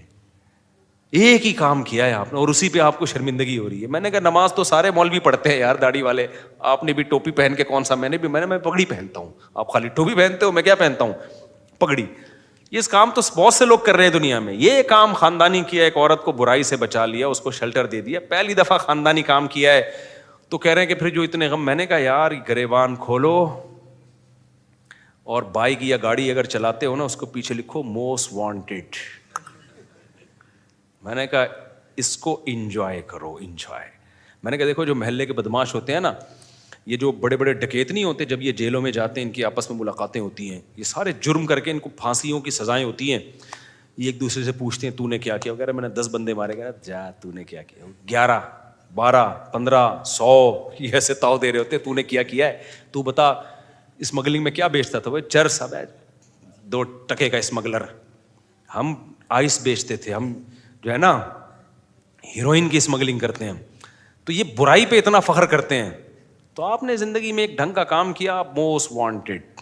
ایک ہی کام کیا ہے آپ نے اور اسی پہ آپ کو شرمندگی ہو رہی ہے. میں نے کہا نماز تو سارے مولوی پڑھتے ہیں یار, داڑھی والے, آپ نے بھی ٹوپی پہن کے کون سا, میں نے بھی, میں پگڑی پہنتا ہوں, آپ خالی ٹوپی پہنتے ہو, میں کیا پہنتا ہوں, پگڑی. یہ اس کام تو بہت سے لوگ کر رہے ہیں دنیا میں. یہ کام خاندانی کیا, ایک عورت کو برائی سے بچا لیا, اس کو شیلٹر دے دیا, پہلی دفعہ خاندانی کام کیا ہے. تو کہہ رہے ہیں کہ پھر جو اتنے غم. میں نے کہا یار گریبان کھولو اور بائک یا گاڑی اگر چلاتے ہو نا, اس کو پیچھے لکھو موسٹ وانٹیڈ. میں نے کہا اس کو انجوائے کرو, انجوائے. میں نے کہا دیکھو جو محلے کے بدماش ہوتے ہیں نا, یہ جو بڑے بڑے ڈکیت نہیں ہوتے, جب یہ جیلوں میں جاتے ہیں ان کی آپس میں ملاقاتیں ہوتی ہیں, یہ سارے جرم کر کے ان کو پھانسیوں کی سزائیں ہوتی ہیں. یہ ایک دوسرے سے پوچھتے ہیں تو نے کیا کیا, وغیرہ میں نے 10 بندے مارے گئے, جا تو نے کیا کیا, 11 12 15 100 یہ ایسے تاؤ دے رہے ہوتے, تو نے کیا ہے, تو بتا اسمگلنگ میں کیا بیچتا تھا. وہ چرس, اب 2 ٹکے کا اسمگلر. ہم آئس بیچتے تھے, ہم جو ہے نا ہیروئن کی اسمگلنگ کرتے ہیں. تو یہ برائی پہ اتنا فخر کرتے ہیں. تو آپ نے زندگی میں ایک ڈھنگ کا کام کیا, موسٹ وانٹیڈ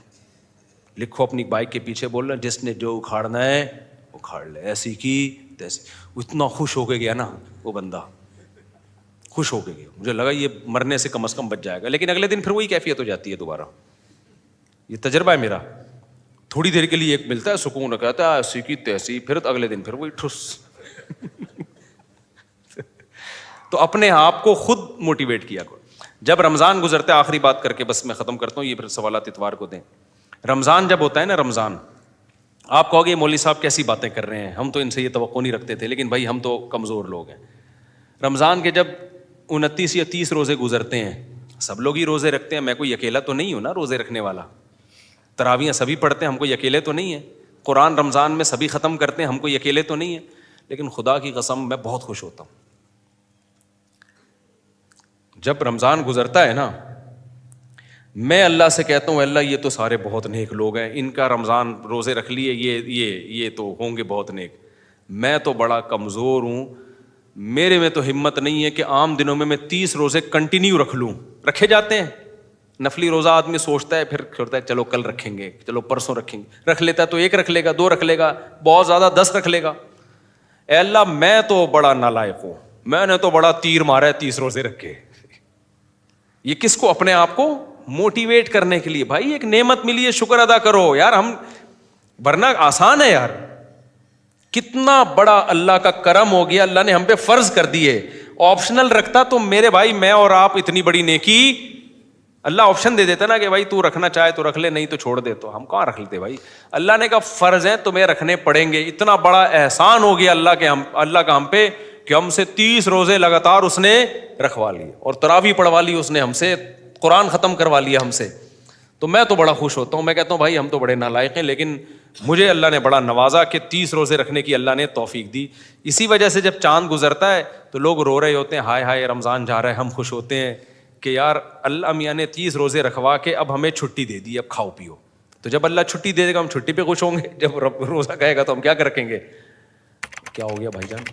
لکھو اپنی بائک کے پیچھے. بول رہے جس نے جو اکھاڑنا ہے اکھاڑ لے, ایسی کی تیسی. اتنا خوش ہو کے گیا نا وہ بندہ, خوش ہو کے گیا. مجھے لگا یہ مرنے سے کم از کم بچ جائے گا, لیکن اگلے دن پھر وہی کیفیت ہو جاتی ہے دوبارہ. یہ تجربہ ہے میرا. تھوڑی دیر کے لیے ایک ملتا ہے سکون, کہتا ہے ایسی کی تیسی, پھر اگلے دن پھر وہی ٹھس. تو اپنے آپ کو خود موٹیویٹ کیا کرو. جب رمضان گزرتا ہے, آخری بات کر کے بس میں ختم کرتا ہوں, یہ پھر سوالات اتوار کو دیں. رمضان جب ہوتا ہے نا, رمضان, آپ کہو گے مولوی صاحب کیسی باتیں کر رہے ہیں, ہم تو ان سے یہ توقع نہیں رکھتے تھے, لیکن بھائی ہم تو کمزور لوگ ہیں. رمضان کے جب 29 یا 30 روزے گزرتے ہیں, سب لوگ ہی روزے رکھتے ہیں, میں کوئی اکیلا تو نہیں ہوں نا روزے رکھنے والا. تراویحیں سبھی پڑھتے ہیں, ہم کوئی اکیلے تو نہیں ہیں. قرآن رمضان میں سبھی ختم کرتے ہیں, ہم کوئی اکیلے تو نہیں ہیں. لیکن خدا کی قسم میں بہت خوش ہوتا ہوں جب رمضان گزرتا ہے نا. میں اللہ سے کہتا ہوں اللہ یہ تو سارے بہت نیک لوگ ہیں, ان کا رمضان روزے رکھ لیے, یہ تو ہوں گے بہت نیک. میں تو بڑا کمزور ہوں, میرے میں تو ہمت نہیں ہے کہ عام دنوں میں 30 روزے کنٹینیو رکھ لوں. رکھے جاتے ہیں نفلی روزہ, آدمی سوچتا ہے پھر چھوڑتا ہے چلو کل رکھیں گے, چلو پرسوں رکھیں گے. رکھ لیتا ہے تو 1 رکھ لے گا, 2 رکھ لے گا, بہت زیادہ 10 رکھ لے گا. اے اللہ میں تو بڑا نالائق ہوں, میں نے تو بڑا تیر مارا ہے 30 روزے رکھ کے. یہ کس کو, اپنے آپ کو موٹیویٹ کرنے کے لیے. بھائی ایک نعمت ملی ہے, شکر ادا کرو یار. ہم ورنہ آسان ہے یار, کتنا بڑا اللہ کا کرم ہو گیا, اللہ نے ہم پہ فرض کر دیے. آپشنل رکھتا تو میرے بھائی میں اور آپ اتنی بڑی نیکی, اللہ آپشن دے دیتا نا کہ بھائی تو رکھنا چاہے تو رکھ لے, نہیں تو چھوڑ دے. تو ہم کہاں رکھ لیتے بھائی. اللہ نے کہا فرض ہیں تمہیں رکھنے پڑیں گے. اتنا بڑا احسان ہو گیا اللہ کا ہم پہ کہ ہم سے 30 روزے لگاتار اس نے رکھوا لیے, اور تراویح پڑھوا لی اس نے ہم سے, قرآن ختم کروا لیا ہم سے. تو میں تو بڑا خوش ہوتا ہوں. میں کہتا ہوں بھائی ہم تو بڑے نالائق ہیں, لیکن مجھے اللہ نے بڑا نوازا کہ 30 روزے رکھنے کی اللہ نے توفیق دی. اسی وجہ سے جب چاند گزرتا ہے تو لوگ رو رہے ہوتے ہیں, ہائے ہائے رمضان جا رہا ہے. ہم خوش ہوتے ہیں کہ یار اللہ میاں نے 30 روزے رکھوا کے اب ہمیں چھٹی دے دی, اب کھاؤ پیو. تو جب اللہ چھٹی دے دے گا ہم چھٹی پہ خوش ہوں گے, جب روزہ کہے گا تو ہم کیا رکھیں گے؟ کیا ہو گیا بھائی جان؟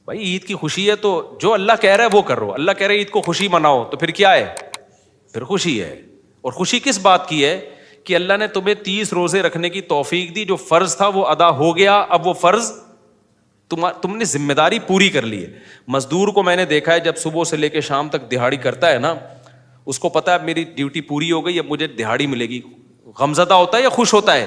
بھائی عید کی خوشی ہے تو جو اللہ کہہ رہا ہے وہ کرو. اللہ کہہ رہا ہے عید کو خوشی مناؤ, تو پھر کیا ہے؟ پھر خوشی ہے. اور خوشی کس بات کی ہے؟ کہ اللہ نے تمہیں 30 روزے رکھنے کی توفیق دی, جو فرض تھا وہ ادا ہو گیا, اب وہ فرض تم نے ذمہ داری پوری کر لی ہے. مزدور کو میں نے دیکھا ہے جب صبح سے لے کے شام تک دہاڑی کرتا ہے نا, اس کو پتا ہے میری ڈیوٹی پوری ہو گئی, اب مجھے دہاڑی ملے گی. غمزدہ ہوتا ہے یا خوش ہوتا ہے؟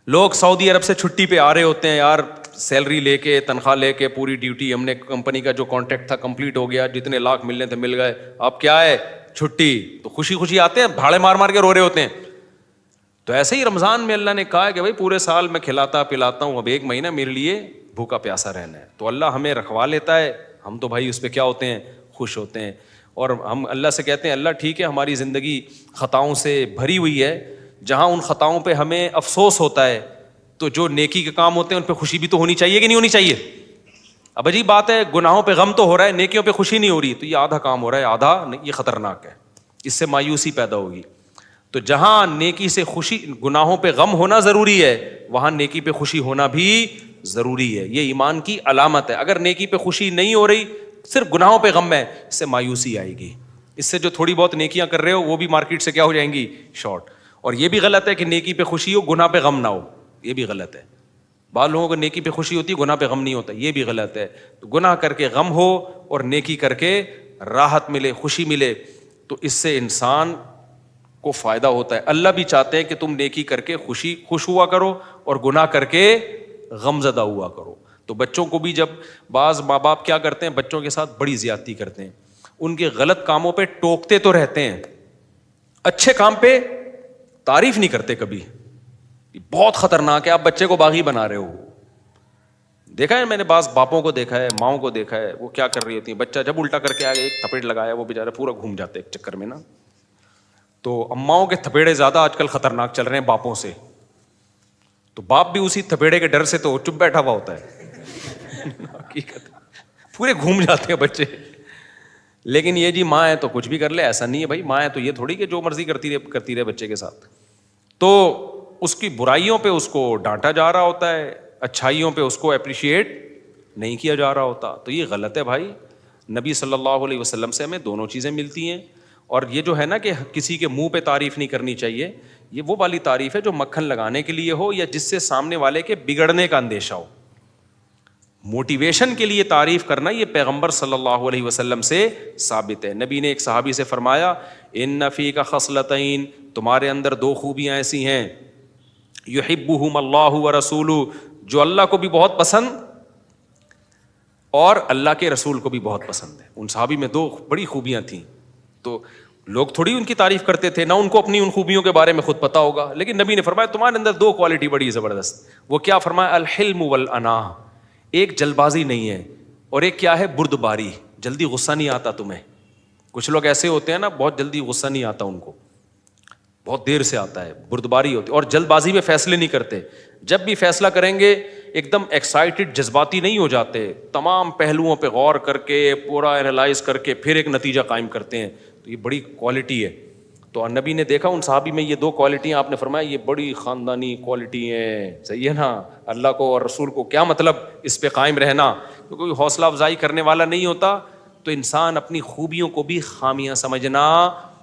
لوگ سعودی عرب سے چھٹی پہ آ رہے ہوتے ہیں, یار سیلری لے کے, تنخواہ لے کے, پوری ڈیوٹی ہم نے کمپنی کا جو کانٹریکٹ تھا کمپلیٹ ہو گیا, جتنے لاکھ ملنے تھے مل گئے, اب کیا ہے؟ چھٹی. تو خوشی خوشی آتے ہیں, بھاڑے مار مار کے رو رہے ہوتے ہیں. تو ایسے ہی رمضان میں اللہ نے کہا ہے کہ بھائی پورے سال میں کھلاتا پلاتا ہوں, اب 1 مہینہ میرے لیے بھوکا پیاسا رہنا ہے. تو اللہ ہمیں رکھوا لیتا ہے, ہم تو بھائی اس پہ کیا ہوتے ہیں؟ خوش ہوتے ہیں. اور ہم اللہ سے کہتے ہیں اللہ ٹھیک ہے ہماری زندگی خطاؤں سے بھری ہوئی ہے, جہاں ان خطاؤں پہ ہمیں افسوس ہوتا ہے تو جو نیکی کے کام ہوتے ہیں ان پہ خوشی بھی تو ہونی چاہیے کہ نہیں ہونی چاہیے؟ اب عجیب بات ہے, گناہوں پہ غم تو ہو رہا ہے, نیکیوں پہ خوشی نہیں ہو رہی, تو یہ آدھا کام ہو رہا ہے, آدھا یہ خطرناک ہے, اس سے مایوسی پیدا ہوگی. تو جہاں نیکی سے خوشی, گناہوں پہ غم ہونا ضروری ہے, وہاں نیکی پہ خوشی ہونا بھی ضروری ہے. یہ ایمان کی علامت ہے. اگر نیکی پہ خوشی نہیں ہو رہی, صرف گناہوں پہ غم ہے, اس سے مایوسی آئے گی. اس سے جو تھوڑی بہت نیکیاں کر رہے ہو وہ بھی مارکیٹ سے کیا ہو جائیں گی؟ شارٹ. اور یہ بھی غلط ہے کہ نیکی پہ خوشی ہو گناہ پہ غم نہ ہو, یہ بھی غلط ہے. بعض لوگوں کو نیکی پہ خوشی ہوتی ہے, گناہ پہ غم نہیں ہوتا, یہ بھی غلط ہے. تو گناہ کر کے غم ہو اور نیکی کر کے راحت ملے, خوشی ملے, تو اس سے انسان کو فائدہ ہوتا ہے. اللہ بھی چاہتے ہیں کہ تم نیکی کر کے خوش ہوا کرو اور گناہ کر کے غم زدہ ہوا کرو. تو بچوں کو بھی, جب بعض ماں باپ کیا کرتے ہیں, بچوں کے ساتھ بڑی زیادتی کرتے ہیں, ان کے غلط کاموں پہ ٹوکتے تو رہتے ہیں, اچھے کام پہ تعریف نہیں کرتے کبھی. بہت خطرناک ہے, آپ بچے کو باغی بنا رہے ہو. دیکھا ہے میں نے, بعض باپوں کو دیکھا ہے, ماؤں کو دیکھا ہے, وہ کیا کر رہی ہوتی ہیں, بچہ جب الٹا کر کے آگے ایک تھپیڑ لگایا, وہ بےچارے پورا گھوم جاتے ایک چکر میں نا. تو اماؤں کے تھپیڑے زیادہ آج کل خطرناک چل رہے ہیں باپوں سے. تو باپ بھی اسی تھپیڑے کے ڈر سے تو چپ بیٹھا ہوا ہوتا ہے, حقیقت پورے گھوم جاتے ہیں بچے. لیکن یہ جی ماں ہے تو کچھ بھی کر لے, ایسا نہیں ہے بھائی. ماں ہے تو یہ تھوڑی کہ جو مرضی کرتی رہے بچے کے ساتھ. تو اس کی برائیوں پہ اس کو ڈانٹا جا رہا ہوتا ہے, اچھائیوں پہ اس کو اپریشیٹ نہیں کیا جا رہا ہوتا. تو یہ غلط ہے بھائی. نبی صلی اللہ علیہ وسلم سے ہمیں دونوں چیزیں ملتی ہیں. اور یہ جو ہے نا کہ کسی کے منہ پہ تعریف نہیں کرنی چاہیے, یہ وہ والی تعریف ہے جو مکھن لگانے کے لیے ہو یا جس سے سامنے والے کے بگڑنے کا اندیشہ ہو. موٹیویشن کے لیے تعریف کرنا یہ پیغمبر صلی اللہ علیہ وسلم سے ثابت ہے. نبی نے ایک صحابی سے فرمایا, ان فیک خصلتین, تمہارے اندر 2 خوبیاں ایسی ہیں, یحبہم اللہ ورسولہ, جو اللہ کو بھی بہت پسند اور اللہ کے رسول کو بھی بہت پسند ہے. ان صحابی میں 2 بڑی خوبیاں تھیں. تو لوگ تھوڑی ان کی تعریف کرتے تھے, نہ ان کو اپنی ان خوبیوں کے بارے میں خود پتا ہوگا, لیکن نبی نے فرمایا تمہارے اندر 2 کوالٹی بڑی زبردست. وہ کیا فرمایا؟ الحلم والاناہ, ایک جلد بازی نہیں ہے, اور ایک کیا ہے؟ بردباری, جلدی غصہ نہیں آتا تمہیں. کچھ لوگ ایسے ہوتے ہیں نا, بہت جلدی غصہ نہیں آتا ان کو, بہت دیر سے آتا ہے, بردباری ہوتی ہے. اور جلد بازی میں فیصلے نہیں کرتے, جب بھی فیصلہ کریں گے ایک دم ایکسائٹڈ جذباتی نہیں ہو جاتے, تمام پہلوؤں پہ غور کر کے پورا اینالائز کر کے پھر ایک نتیجہ قائم کرتے ہیں. تو یہ بڑی کوالٹی ہے. تو نبی نے دیکھا ان صحابی میں یہ 2 کوالٹیاں, آپ نے فرمایا یہ بڑی خاندانی کوالٹی ہیں. صحیح ہے نا, اللہ کو اور رسول کو کیا مطلب اس پہ قائم رہنا. تو کوئی حوصلہ افزائی کرنے والا نہیں ہوتا, تو انسان اپنی خوبیوں کو بھی خامیاں سمجھنا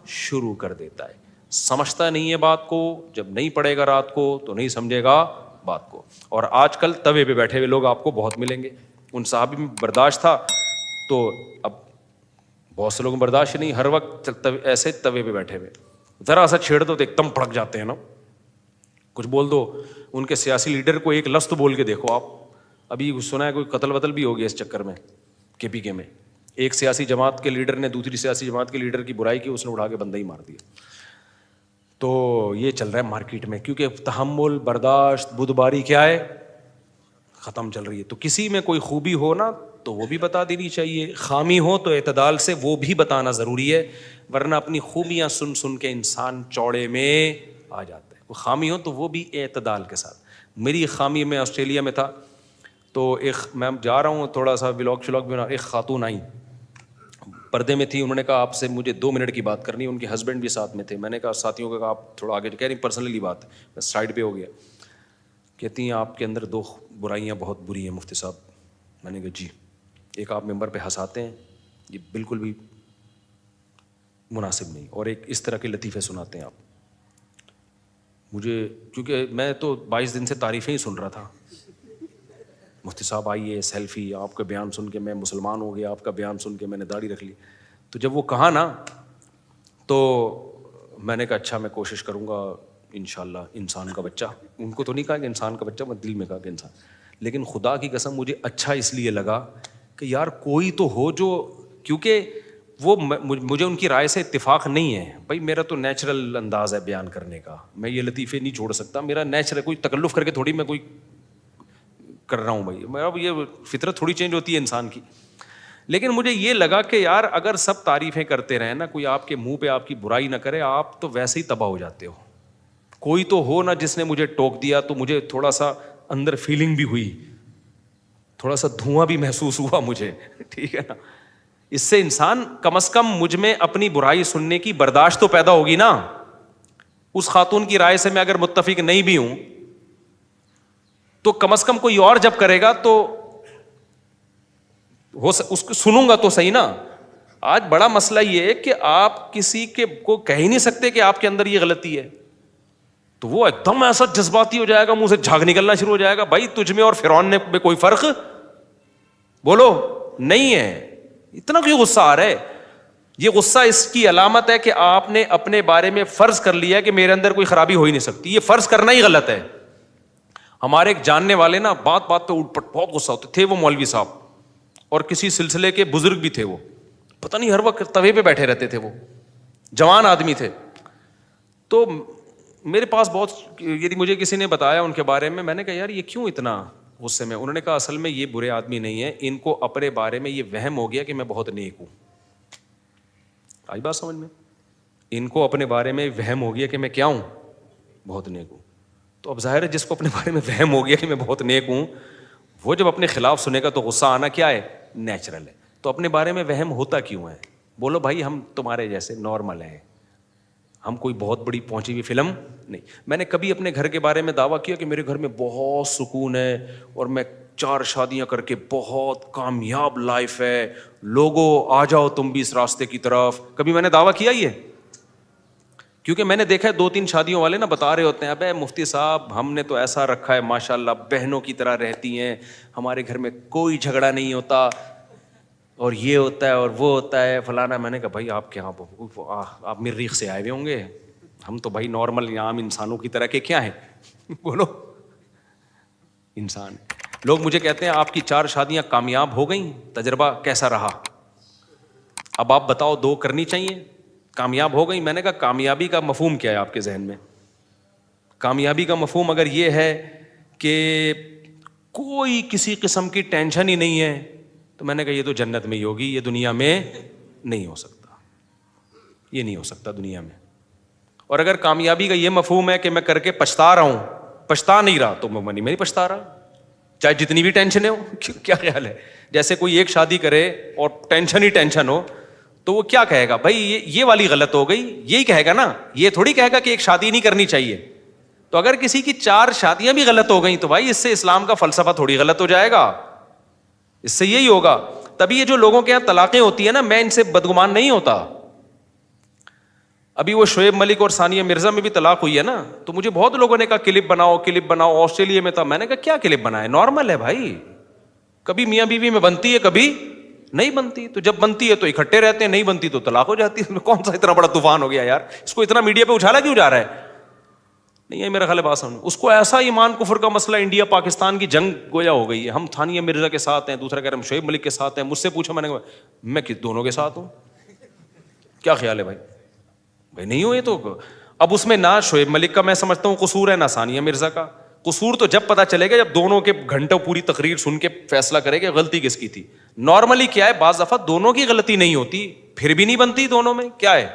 شروع کر دیتا ہے. سمجھتا نہیں ہے بات کو, جب نہیں پڑھے گا رات کو تو نہیں سمجھے گا بات کو. اور آج کل توے پہ بیٹھے ہوئے لوگ آپ کو بہت ملیں گے. ان صحابی میں برداشت تھا, تو اب بہت سے لوگوں کو برداشت نہیں, ہر وقت ایسے توے پہ بیٹھے ہوئے, ذرا سا چھیڑ دو تو ایک دم بھڑک جاتے ہیں نا. کچھ بول دو, ان کے سیاسی لیڈر کو ایک لفظ بول کے دیکھو آپ. ابھی سنا ہے کوئی قتل وتل بھی ہو گیا اس چکر میں KPK میں. ایک سیاسی جماعت کے لیڈر نے دوسری سیاسی جماعت کے لیڈر کی برائی کی, اس نے اٹھا کے بندہ ہی مار دیا. تو یہ چل رہا ہے مارکیٹ میں, کیونکہ تحمل, برداشت, بردباری کیا ہے, ختم چل رہی ہے. تو کسی میں کوئی خوبی ہو نا تو وہ بھی بتا دینی چاہیے, خامی ہو تو اعتدال سے وہ بھی بتانا ضروری ہے, ورنہ اپنی خوبیاں سن سن کے انسان چوڑے میں آ جاتا ہے. کوئی خامی ہو تو وہ بھی اعتدال کے ساتھ. میری خامی, میں آسٹریلیا میں تھا, تو ایک میں جا رہا ہوں تھوڑا سا ولاگ شلاگ بنا, ایک خاتون آئی, پردے میں تھی, انہوں نے کہا آپ سے مجھے 2 منٹ کی بات کرنی ہے. ان کے ہسبینڈ بھی ساتھ میں تھے. میں نے کہا ساتھیوں کو کہا آپ تھوڑا آگے, کہہ رہی پرسنلی بات, میں سائڈ پہ ہو گیا. کہتی ہیں آپ کے اندر 2 برائیاں بہت بری ہیں مفتی صاحب. میں نے کہا جی. ایک آپ ممبر پہ ہنساتے ہیں, یہ بالکل بھی مناسب نہیں, اور ایک اس طرح کے لطیفے سناتے ہیں آپ. مجھے کیونکہ میں تو 22 دن سے تعریفیں ہی سن رہا تھا, مفتی صاحب آئیے سیلفی, آپ کا بیان سن کے میں مسلمان ہو گیا, آپ کا بیان سن کے میں نے داڑھی رکھ لی. تو جب وہ کہا نا تو میں نے کہا اچھا میں کوشش کروں گا انشاءاللہ. انسان کا بچہ, ان کو تو نہیں کہا کہ انسان کا بچہ, میں دل میں کہا کہ انسان. لیکن خدا کی قسم مجھے اچھا اس لیے لگا کہ یار کوئی تو ہو جو, کیونکہ وہ مجھے ان کی رائے سے اتفاق نہیں ہے بھائی. میرا تو نیچرل انداز ہے بیان کرنے کا, میں یہ لطیفے نہیں چھوڑ سکتا, میرا نیچرل, کوئی تکلف کر کے تھوڑی میں کوئی کر رہا ہوں بھائی. میرا یہ فطرت تھوڑی چینج ہوتی ہے انسان کی. لیکن مجھے یہ لگا کہ یار اگر سب تعریفیں کرتے رہیں نا, کوئی آپ کے منہ پہ آپ کی برائی نہ کرے, آپ تو ویسے ہی تباہ ہو جاتے ہو. کوئی تو ہو نا جس نے مجھے ٹوک دیا, تو مجھے تھوڑا سا اندر فیلنگ بھی ہوئی, تھوڑا سا دھواں بھی محسوس ہوا مجھے, ٹھیک ہے نا. اس سے انسان کم از کم مجھ میں اپنی برائی سننے کی برداشت تو پیدا ہوگی نا. اس خاتون کی رائے سے میں اگر متفق نہیں بھی ہوں تو کم از کم کوئی اور جب کرے گا تو اس کو سنوں گا تو صحیح نا. آج بڑا مسئلہ یہ ہے کہ آپ کسی کے کو کہہ ہی نہیں سکتے کہ آپ کے اندر یہ غلطی ہے, تو وہ ایک دم ایسا جذباتی ہو جائے گا, منہ سے جھاگ نکلنا شروع ہو جائے گا. بھائی تجھ میں اور فرعون میں کوئی فرق بولو نہیں ہے. اتنا کیوں غصہ آ رہا ہے؟ یہ غصہ اس کی علامت ہے کہ آپ نے اپنے بارے میں فرض کر لیا کہ میرے اندر کوئی خرابی ہو ہی نہیں سکتی. یہ فرض کرنا ہی غلط ہے. ہمارے ایک جاننے والے نا بات بات پہ اٹھ پٹ بہت غصہ ہوتے تھے. وہ مولوی صاحب اور کسی سلسلے کے بزرگ بھی تھے, وہ پتہ نہیں ہر وقت توے پہ بیٹھے رہتے تھے. وہ جوان آدمی تھے. تو میرے پاس بہت, یعنی مجھے کسی نے بتایا ان کے بارے میں, میں نے کہا یار یہ کیوں اتنا غصے میں؟ انہوں نے کہا اصل میں یہ برے آدمی نہیں ہے, ان کو اپنے بارے میں یہ وہم ہو گیا کہ میں بہت نیک ہوں. آئی بات سمجھ میں؟ ان کو اپنے بارے میں وہم ہو گیا کہ میں کیا ہوں, بہت نیک ہوں. تو اب ظاہر ہے جس کو اپنے بارے میں وہم ہو گیا کہ میں بہت نیک ہوں, وہ جب اپنے خلاف سنے گا تو غصہ آنا کیا ہے, نیچرل ہے. تو اپنے بارے میں وہم ہوتا کیوں ہے؟ بولو بھائی ہم تمہارے جیسے نارمل ہیں, ہم کوئی بہت بڑی پہنچی ہوئی فلم نہیں. میں نے کبھی اپنے گھر کے بارے میں دعویٰ کیا کہ میرے گھر میں بہت سکون ہے اور میں 4 شادیاں کر کے بہت کامیاب لائف ہے, لوگوں آ جاؤ تم بھی اس راستے کی طرف؟ کبھی میں نے دعویٰ کیا یہ؟ کیونکہ میں نے دیکھا ہے 2-3 شادیوں والے نا بتا رہے ہوتے ہیں ابے مفتی صاحب ہم نے تو ایسا رکھا ہے ماشاءاللہ, بہنوں کی طرح رہتی ہیں, ہمارے گھر میں کوئی جھگڑا نہیں ہوتا, اور یہ ہوتا ہے اور وہ ہوتا ہے فلانا. میں نے کہا بھائی آپ کیا آپ مریخ سے آئے ہوئے ہوں گے, ہم تو بھائی نارمل عام انسانوں کی طرح کے کیا ہیں بولو انسان. لوگ مجھے کہتے ہیں آپ کی 4 شادیاں کامیاب ہو گئیں, تجربہ کیسا رہا؟ اب آپ بتاؤ 2 کرنی چاہیے, کامیاب ہو گئی. میں نے کہا کامیابی کا مفہوم کیا ہے آپ کے ذہن میں؟ کامیابی کا مفہوم اگر یہ ہے کہ کوئی کسی قسم کی ٹینشن ہی نہیں ہے, تو میں نے کہا یہ تو جنت میں ہی ہوگی, یہ دنیا میں نہیں ہو سکتا, یہ نہیں ہو سکتا دنیا میں. اور اگر کامیابی کا یہ مفہوم ہے کہ میں کر کے پچھتا رہا ہوں, پچھتا نہیں رہا, تو میں نہیں پچھتا رہا چاہے جتنی بھی ٹینشن ہو. کیا خیال ہے؟ جیسے کوئی ایک شادی کرے اور ٹینشن ہی ٹینشن ہو, تو وہ کیا کہے گا بھائی یہ والی غلط ہو گئی, یہی کہے گا نا. یہ تھوڑی کہے گا کہ ایک شادی نہیں کرنی چاہیے. تو اگر کسی کی 4 شادیاں بھی غلط ہو گئیں تو بھائی اس سے اسلام کا فلسفہ تھوڑی غلط ہو جائے گا, اس سے یہی ہوگا. تبھی یہ جو لوگوں کے یہاں طلاقیں ہوتی ہیں نا, میں ان سے بدگمان نہیں ہوتا. ابھی وہ شعیب ملک اور ثانیہ مرزا میں بھی طلاق ہوئی ہے نا, تو مجھے بہت لوگوں نے کہا کلپ بناؤ کلپ بناؤ. آسٹریلیا میں تھا, میں نے کہا کیا کلپ بنائے, نارمل ہے بھائی, کبھی میاں بیوی میں بنتی ہے کبھی نہیں بنتی. تو جب بنتی ہے تو اکٹھے رہتے ہیں, نہیں بنتی تو طلاق ہو جاتی ہے. کون سا اتنا بڑا طوفان ہو گیا یار, اس کو اتنا میڈیا پہ اچھالا کیوں جا رہا ہے؟ نہیں ہے میرا خیال بات سمجھ. اس کو ایسا ایمان کفر کا مسئلہ انڈیا پاکستان کی جنگ گویا ہو گئی ہے. ہم ثانیہ مرزا کے ساتھ ہیں, دوسرا کہہ رہے ہم شعیب ملک کے ساتھ ہیں. مجھ سے پوچھا, میں نے کہا میں دونوں کے ساتھ ہوں. کیا خیال ہے بھائی؟ بھائی نہیں ہو یہ تو. اب اس میں نہ شعیب ملک کا میں سمجھتا ہوں قصور ہے, نہ ثانیہ مرزا کا قصور. تو جب پتا چلے گا جب دونوں کے گھنٹوں پوری تقریر سن کے فیصلہ کرے گا غلطی کس کی تھی. نارملی کیا ہے, بعض دفعہ دونوں کی غلطی نہیں ہوتی, پھر بھی نہیں بنتی دونوں میں, کیا ہے.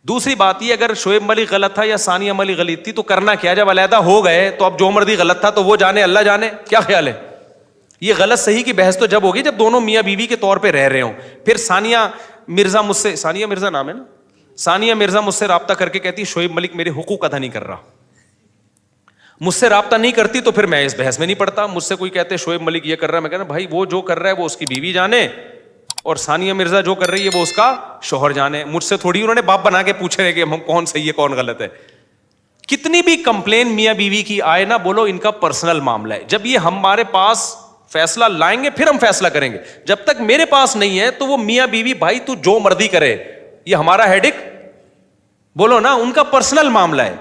دوسری بات یہ, اگر شعیب ملک غلط تھا یا ثانیہ ملک غلط تھی تو کرنا کیا, جب علیحدہ ہو گئے تو اب جو مرضی غلط تھا تو وہ جانے اللہ جانے. کیا خیال ہے؟ یہ غلط صحیح کی بحث تو جب ہوگی جب دونوں میاں بیوی کے طور پہ رہ رہے ہوں. پھر ثانیہ مرزا مجھ سے, ثانیہ مرزا نام ہے نا, ثانیہ مرزا مجھ سے رابطہ کر کے کہتی شعیب ملک میرے حقوق ادا نہیں کر رہا. مجھ سے رابطہ نہیں کرتی تو پھر میں اس بحث میں نہیں پڑتا. مجھ سے کوئی کہتے شعیب ملک یہ کر رہا ہے, میں کہنا بھائی وہ جو کر رہا ہے وہ اس کی بیوی جانے, اور ثانیہ مرزا جو کر رہی ہے وہ اس کا شوہر جانے. مجھ سے تھوڑی انہوں نے باپ بنا کے پوچھے رہے کہ ہم کون صحیح ہے کون غلط ہے. کتنی بھی کمپلین میاں بیوی کی آئے نا, بولو ان کا پرسنل معاملہ ہے. جب یہ ہمارے پاس فیصلہ لائیں گے پھر ہم فیصلہ کریں گے. جب تک میرے پاس نہیں ہے تو وہ میاں بیوی بھائی تو جو مرضی کرے, یہ ہمارا ہیڈک, بولو نا, ان کا پرسنل معاملہ ہے.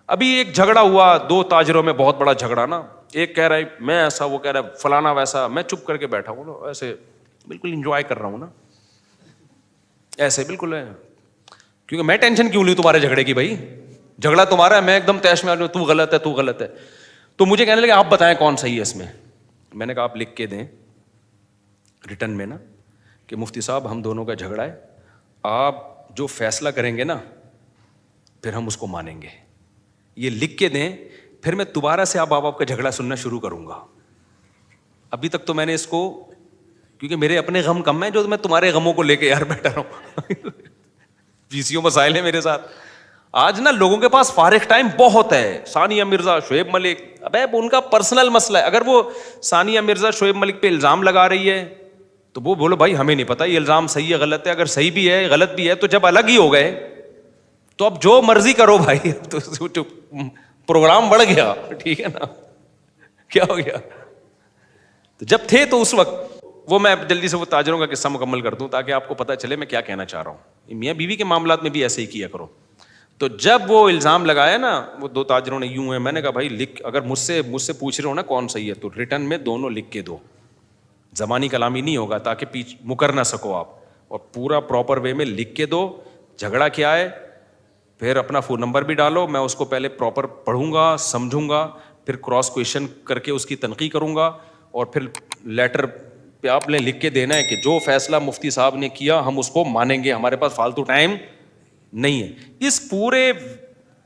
ابھی ایک جھگڑا ہوا دو تاجروں میں, بہت بڑا جھگڑا نا. ایک کہہ رہا ہے میں ایسا, وہ کہہ رہا ہے فلانا ویسا. میں چپ کر کے بیٹھا ہوں نا, ایسے بالکل انجوائے کر رہا ہوں نا, ایسے بالکل ہے, کیونکہ میں ٹینشن کیوں لوں تمہارے جھگڑے کی. بھائی جھگڑا تمہارا ہے, میں ایک دم تیش میں آ جاؤں تو غلط ہے تو غلط ہے. تو مجھے کہنے لگے آپ بتائیں کون صحیح ہے اس میں. میں نے کہا آپ لکھ کے دیں ریٹن میں نا کہ مفتی صاحب ہم دونوں کا جھگڑا ہے, آپ جو فیصلہ کریں گے نا پھر ہم اس کو مانیں گے. یہ لکھ کے دیں, پھر میں دوبارہ سے آپ کا جھگڑا سننا شروع کروں گا. ابھی تک تو میں نے اس کو, کیونکہ میرے اپنے غم کم ہیں جو میں تمہارے غموں کو لے کے یار بیٹھا رہا ہوں. پیسیوں مسائل ہیں میرے ساتھ. آج نا لوگوں کے پاس فارغ ٹائم بہت ہے. ثانیہ مرزا, شعیب ملک, ابے ان کا پرسنل مسئلہ ہے. اگر وہ ثانیہ مرزا شعیب ملک پہ الزام لگا رہی ہے تو وہ بولو بھائی ہمیں نہیں پتا یہ الزام صحیح ہے غلط ہے. اگر صحیح بھی ہے غلط بھی ہے تو جب الگ ہی ہو گئے تو اب جو مرضی کرو بھائی. تو پروگرام بڑھ گیا, ٹھیک ہے نا, کیا ہو گیا. تو جب تھے تو اس وقت وہ, میں جلدی سے وہ تاجروں کا قصہ مکمل کر دوں تاکہ آپ کو پتہ چلے میں کیا کہنا چاہ رہا ہوں. میاں بیوی کے معاملات میں بھی ایسے ہی کیا کرو. تو جب وہ الزام لگایا نا وہ دو تاجروں نے یوں ہے, میں نے کہا بھائی لکھ, اگر مجھ سے پوچھ رہے ہو نا کون صحیح ہے تو ریٹن میں دونوں لکھ کے دو. زبانی کلامی نہیں ہوگا تاکہ مکر نہ سکو آپ, اور پورا پراپر وے میں لکھ کے دو. جھگڑا کیا ہے, پھر اپنا فون نمبر بھی ڈالو, میں اس کو پہلے پراپر پڑھوں گا, سمجھوں گا, پھر کراس کویشچن کر کے اس کی تنقیح کروں گا, اور پھر لیٹر پہ آپ نے لکھ کے دینا ہے کہ جو فیصلہ مفتی صاحب نے کیا ہم اس کو مانیں گے, ہمارے پاس فالتو ٹائم نہیں ہے. اس پورے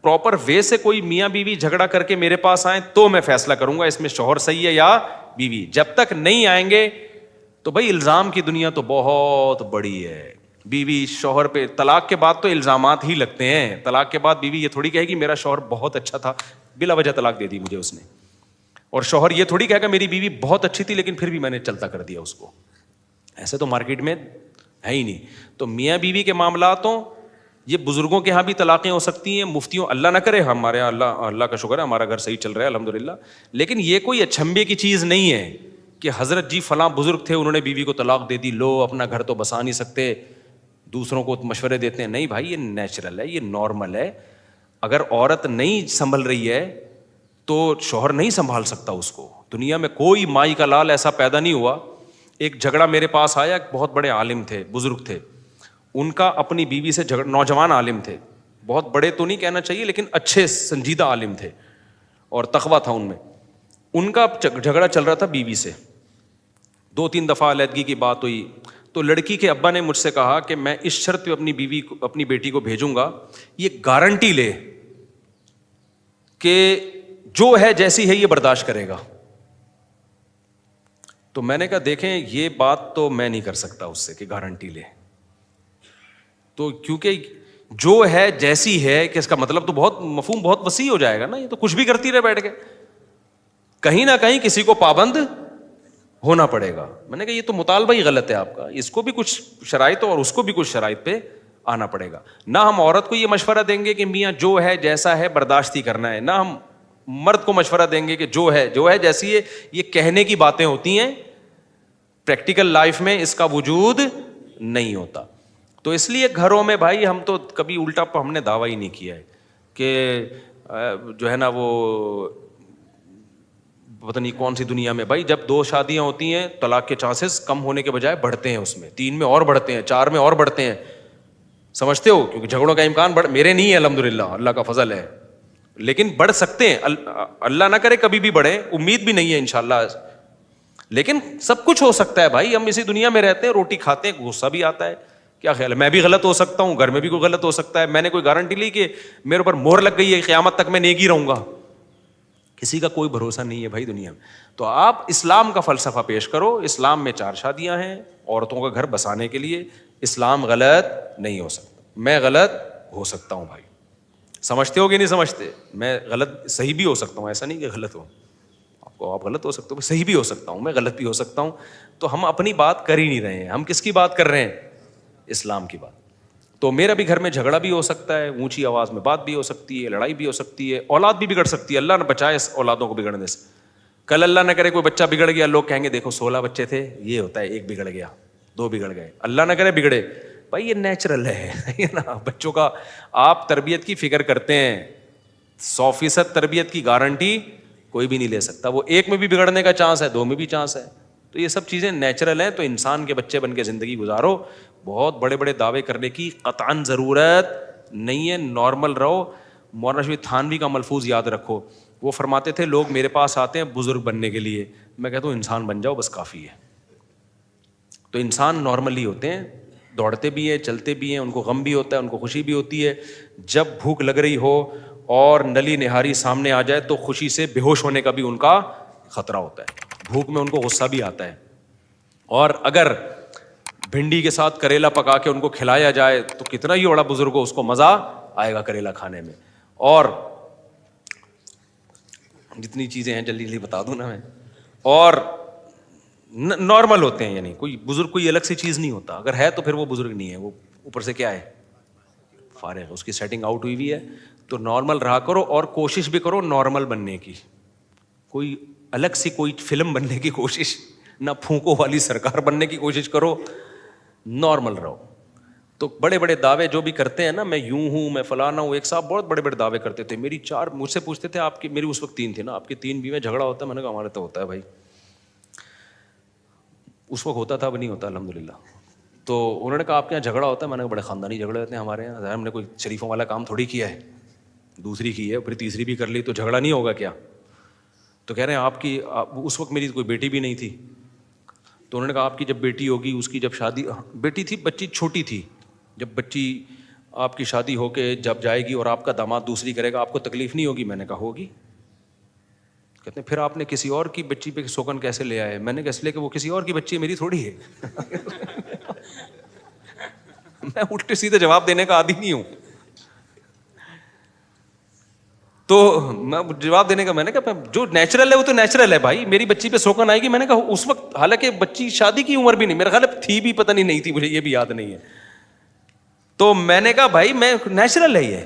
پراپر وے سے کوئی میاں بیوی جھگڑا کر کے میرے پاس آئیں تو میں فیصلہ کروں گا اس میں شوہر صحیح ہے یا بیوی. جب تک نہیں آئیں گے تو بھائی الزام کی دنیا تو بہت بڑی ہے. بیوی شوہر پہ طلاق کے بعد تو الزامات ہی لگتے ہیں. طلاق کے بعد بیوی یہ تھوڑی کہے گی میرا شوہر بہت اچھا تھا, بلا وجہ طلاق دے دی مجھے اس نے, اور شوہر یہ تھوڑی کہے گا میری بیوی بہت اچھی تھی لیکن پھر بھی میں نے چلتا کر دیا اس کو. ایسے تو مارکیٹ میں ہے ہی نہیں. تو میاں بیوی کے معاملاتوں, یہ بزرگوں کے ہاں بھی طلاقیں ہو سکتی ہیں, مفتیوں, اللہ نہ کرے, ہمارے اللہ کا شکر ہے ہمارا گھر صحیح چل رہا ہے الحمدللہ. لیکن یہ کوئی اچھمبے کی چیز نہیں ہے کہ حضرت جی فلاں بزرگ تھے انہوں نے بیوی کو طلاق دے دی, لو اپنا گھر تو بسا نہیں سکتے, دوسروں کو مشورے دیتے ہیں. نہیں بھائی, یہ نیچرل ہے, یہ نارمل ہے. اگر عورت نہیں سنبھل رہی ہے تو شوہر نہیں سنبھال سکتا اس کو. دنیا میں کوئی مائی کا لال ایسا پیدا نہیں ہوا. ایک جھگڑا میرے پاس آیا, ایک بہت بڑے عالم تھے, بزرگ تھے, ان کا اپنی بیوی سے جھگڑا, نوجوان عالم تھے, بہت بڑے تو نہیں کہنا چاہیے لیکن اچھے سنجیدہ عالم تھے اور تقویٰ تھا ان میں. ان کا جھگڑا چل رہا تھا بیوی سے, 2-3 دفعہ علیحدگی کی بات ہوئی. تو لڑکی کے ابا نے مجھ سے کہا کہ میں اس شرط پہ اپنی بیوی کو, اپنی بیٹی کو بھیجوں گا, یہ گارنٹی لے کہ جو ہے جیسی ہے یہ برداشت کرے گا. تو میں نے کہا دیکھیں یہ بات تو میں نہیں کر سکتا اس سے کہ گارنٹی لے, تو کیونکہ جو ہے جیسی ہے کہ اس کا مطلب تو بہت مفہوم بہت وسیع ہو جائے گا نا. یہ تو کچھ بھی کرتی رہے بیٹھ کے, کہیں نہ کہیں کسی کو پابند ہونا پڑے گا. میں نے کہا یہ تو مطالبہ ہی غلط ہے آپ کا, اس کو بھی کچھ شرائط اور اس کو بھی کچھ شرائط پہ آنا پڑے گا. نہ ہم عورت کو یہ مشورہ دیں گے کہ میاں جو ہے جیسا ہے برداشت ہی کرنا ہے, نہ ہم مرد کو مشورہ دیں گے کہ جو ہے جیسی ہے. یہ کہنے کی باتیں ہوتی ہیں, پریکٹیکل لائف میں اس کا وجود نہیں ہوتا. تو اس لیے گھروں میں بھائی ہم تو کبھی الٹا ہم نے دعویٰ ہی نہیں کیا ہے کہ جو ہے نا وہ پتہ نہیں کون سی دنیا میں بھائی جب 2 شادیاں ہوتی ہیں طلاق کے چانسز کم ہونے کے بجائے بڑھتے ہیں, اس میں 3 میں اور بڑھتے ہیں, 4 میں اور بڑھتے ہیں. سمجھتے ہو, کیونکہ جھگڑوں کا امکان میرے نہیں ہے الحمدللہ, اللہ کا فضل ہے, لیکن بڑھ سکتے ہیں. اللہ نہ کرے کبھی بھی بڑھے, امید بھی نہیں ہے انشاءاللہ, لیکن سب کچھ ہو سکتا ہے بھائی. ہم اسی دنیا میں رہتے ہیں, روٹی کھاتے ہیں, غصہ بھی آتا ہے. کیا خیال ہے, میں بھی غلط ہو سکتا ہوں, گھر میں بھی کوئی غلط ہو سکتا ہے. میں نے کوئی گارنٹی لی کہ میرے اوپر مہر لگ گئی ہے قیامت تک میں نیک ہی رہوں گا, کسی کا کوئی بھروسہ نہیں ہے بھائی دنیا میں. تو آپ اسلام کا فلسفہ پیش کرو. اسلام میں 4 شادیاں ہیں عورتوں کا گھر بسانے کے لیے. اسلام غلط نہیں ہو سکتا. میں غلط ہو سکتا ہوں بھائی, سمجھتے ہو کہ نہیں سمجھتے؟ میں غلط صحیح بھی ہو سکتا ہوں, ایسا نہیں کہ غلط ہوں. آپ غلط ہو سکتے ہو, صحیح بھی ہو سکتا ہوں, میں غلط بھی ہو سکتا ہوں. تو ہم اپنی بات کر ہی نہیں رہے ہیں, ہم کس کی بات کر رہے ہیں؟ اسلام کی بات. تو میرا بھی گھر میں جھگڑا بھی ہو سکتا ہے, اونچی آواز میں بات بھی ہو سکتی ہے, لڑائی بھی ہو سکتی ہے, اولاد بھی بگڑ سکتی ہے. اللہ نہ بچائے اس اولادوں کو بگڑنے سے. کل اللہ نہ کرے کوئی بچہ بگڑ گیا, لوگ کہیں گے دیکھو 16 بچے تھے, یہ ہوتا ہے 1 بگڑ گیا, 2 بگڑ گئے. اللہ نہ کرے بگڑے بھائی, یہ نیچرل ہے نا. بچوں کا آپ تربیت کی فکر کرتے ہیں, 100% تربیت کی گارنٹی کوئی بھی نہیں لے سکتا. وہ 1 میں بھی بگڑنے کا چانس ہے, 2 میں بھی چانس ہے. تو یہ سب چیزیں نیچرل ہیں. تو انسان کے بچے بن کے زندگی گزارو. بہت بڑے بڑے دعوے کرنے کی قطعاً ضرورت نہیں ہے, نارمل رہو. مولانا شفیع تھانوی کا ملفوظ یاد رکھو, وہ فرماتے تھے لوگ میرے پاس آتے ہیں بزرگ بننے کے لیے, میں کہتا ہوں انسان بن جاؤ بس کافی ہے. تو انسان نارملی ہوتے ہیں, دوڑتے بھی ہیں, چلتے بھی ہیں, ان کو غم بھی ہوتا ہے, ان کو خوشی بھی ہوتی ہے. جب بھوک لگ رہی ہو اور نلی نہاری سامنے آ جائے تو خوشی سے بے ہوش ہونے کا بھی ان کا خطرہ ہوتا ہے. بھوک میں ان کو غصہ بھی آتا ہے. اور اگر بھنڈی کے ساتھ کریلا پکا کے ان کو کھلایا جائے تو کتنا ہی بڑا بزرگ ہو, اس کو مزہ آئے گا کریلا کھانے میں. اور جتنی چیزیں ہیں جلدی جلدی بتا دوں نا میں. اور نارمل ہوتے ہیں, یعنی کوئی بزرگ کوئی الگ سی چیز نہیں ہوتا. اگر ہے تو پھر وہ بزرگ نہیں ہے, وہ اوپر سے کیا ہے, فارغ ہے, اس کی سیٹنگ آؤٹ ہوئی ہوئی ہے. تو نارمل رہا کرو اور کوشش بھی کرو نارمل بننے کی. کوئی الگ سی کوئی فلم بننے کی کوشش نہ, پھونکوں والی سرکار بننے کی کوشش کرو, نارمل رہو. تو بڑے بڑے دعوے جو بھی کرتے ہیں نا, میں یوں ہوں, میں فلانا ہوں. ایک صاحب بہت بڑے بڑے دعوے کرتے تھے, میری 4 مجھ سے پوچھتے تھے آپ کی, میری اس وقت 3 تھی نا, آپ کی 3 بیویں جھگڑا ہوتا ہے؟ میں نے کہا ہمارے تو ہوتا ہے بھائی. اس وقت ہوتا تھا, اب نہیں ہوتا الحمدللہ. تو انہوں نے کہا آپ کے یہاں جھگڑا ہوتا ہے؟ میں نے کہا بڑے خاندانی جھگڑے ہوتے ہیں ہمارے یہاں. ہم نے کوئی شریفوں والا کام تھوڑی کیا ہے, دوسری کی ہے, پھر تیسری بھی کر لی, تو جھگڑا نہیں ہوگا کیا؟ تو کہہ رہے ہیں آپ کی, اس وقت میری کوئی بیٹی بھی نہیں تھی. تو انہوں نے کہا آپ کی جب بیٹی ہوگی, اس کی جب شادی, بیٹی تھی, بچی چھوٹی تھی, جب بچی آپ کی شادی ہو کے جب جائے گی اور آپ کا داماد دوسری کرے گا, آپ کو تکلیف نہیں ہوگی؟ میں نے کہا ہوگی. کہتے ہیں پھر آپ نے کسی اور کی بچی پہ سوگن کیسے لے آئے؟ میں نے کہا اس لیے کہ وہ کسی اور کی بچی ہے, میری تھوڑی ہے. میں الٹے سیدھے جواب دینے کا عادی نہیں ہوں. تو میں جواب دینے کا, میں نے کہا جو نیچرل ہے وہ تو نیچرل ہے بھائی. میری بچی پہ سوکن آئے گی, میں نے کہا اس وقت حالانکہ بچی شادی کی عمر بھی نہیں, میرا خیال ہے تھی بھی, پتہ نہیں تھی, مجھے یہ بھی یاد نہیں ہے. تو میں نے کہا بھائی میں نیچرل ہے یہ.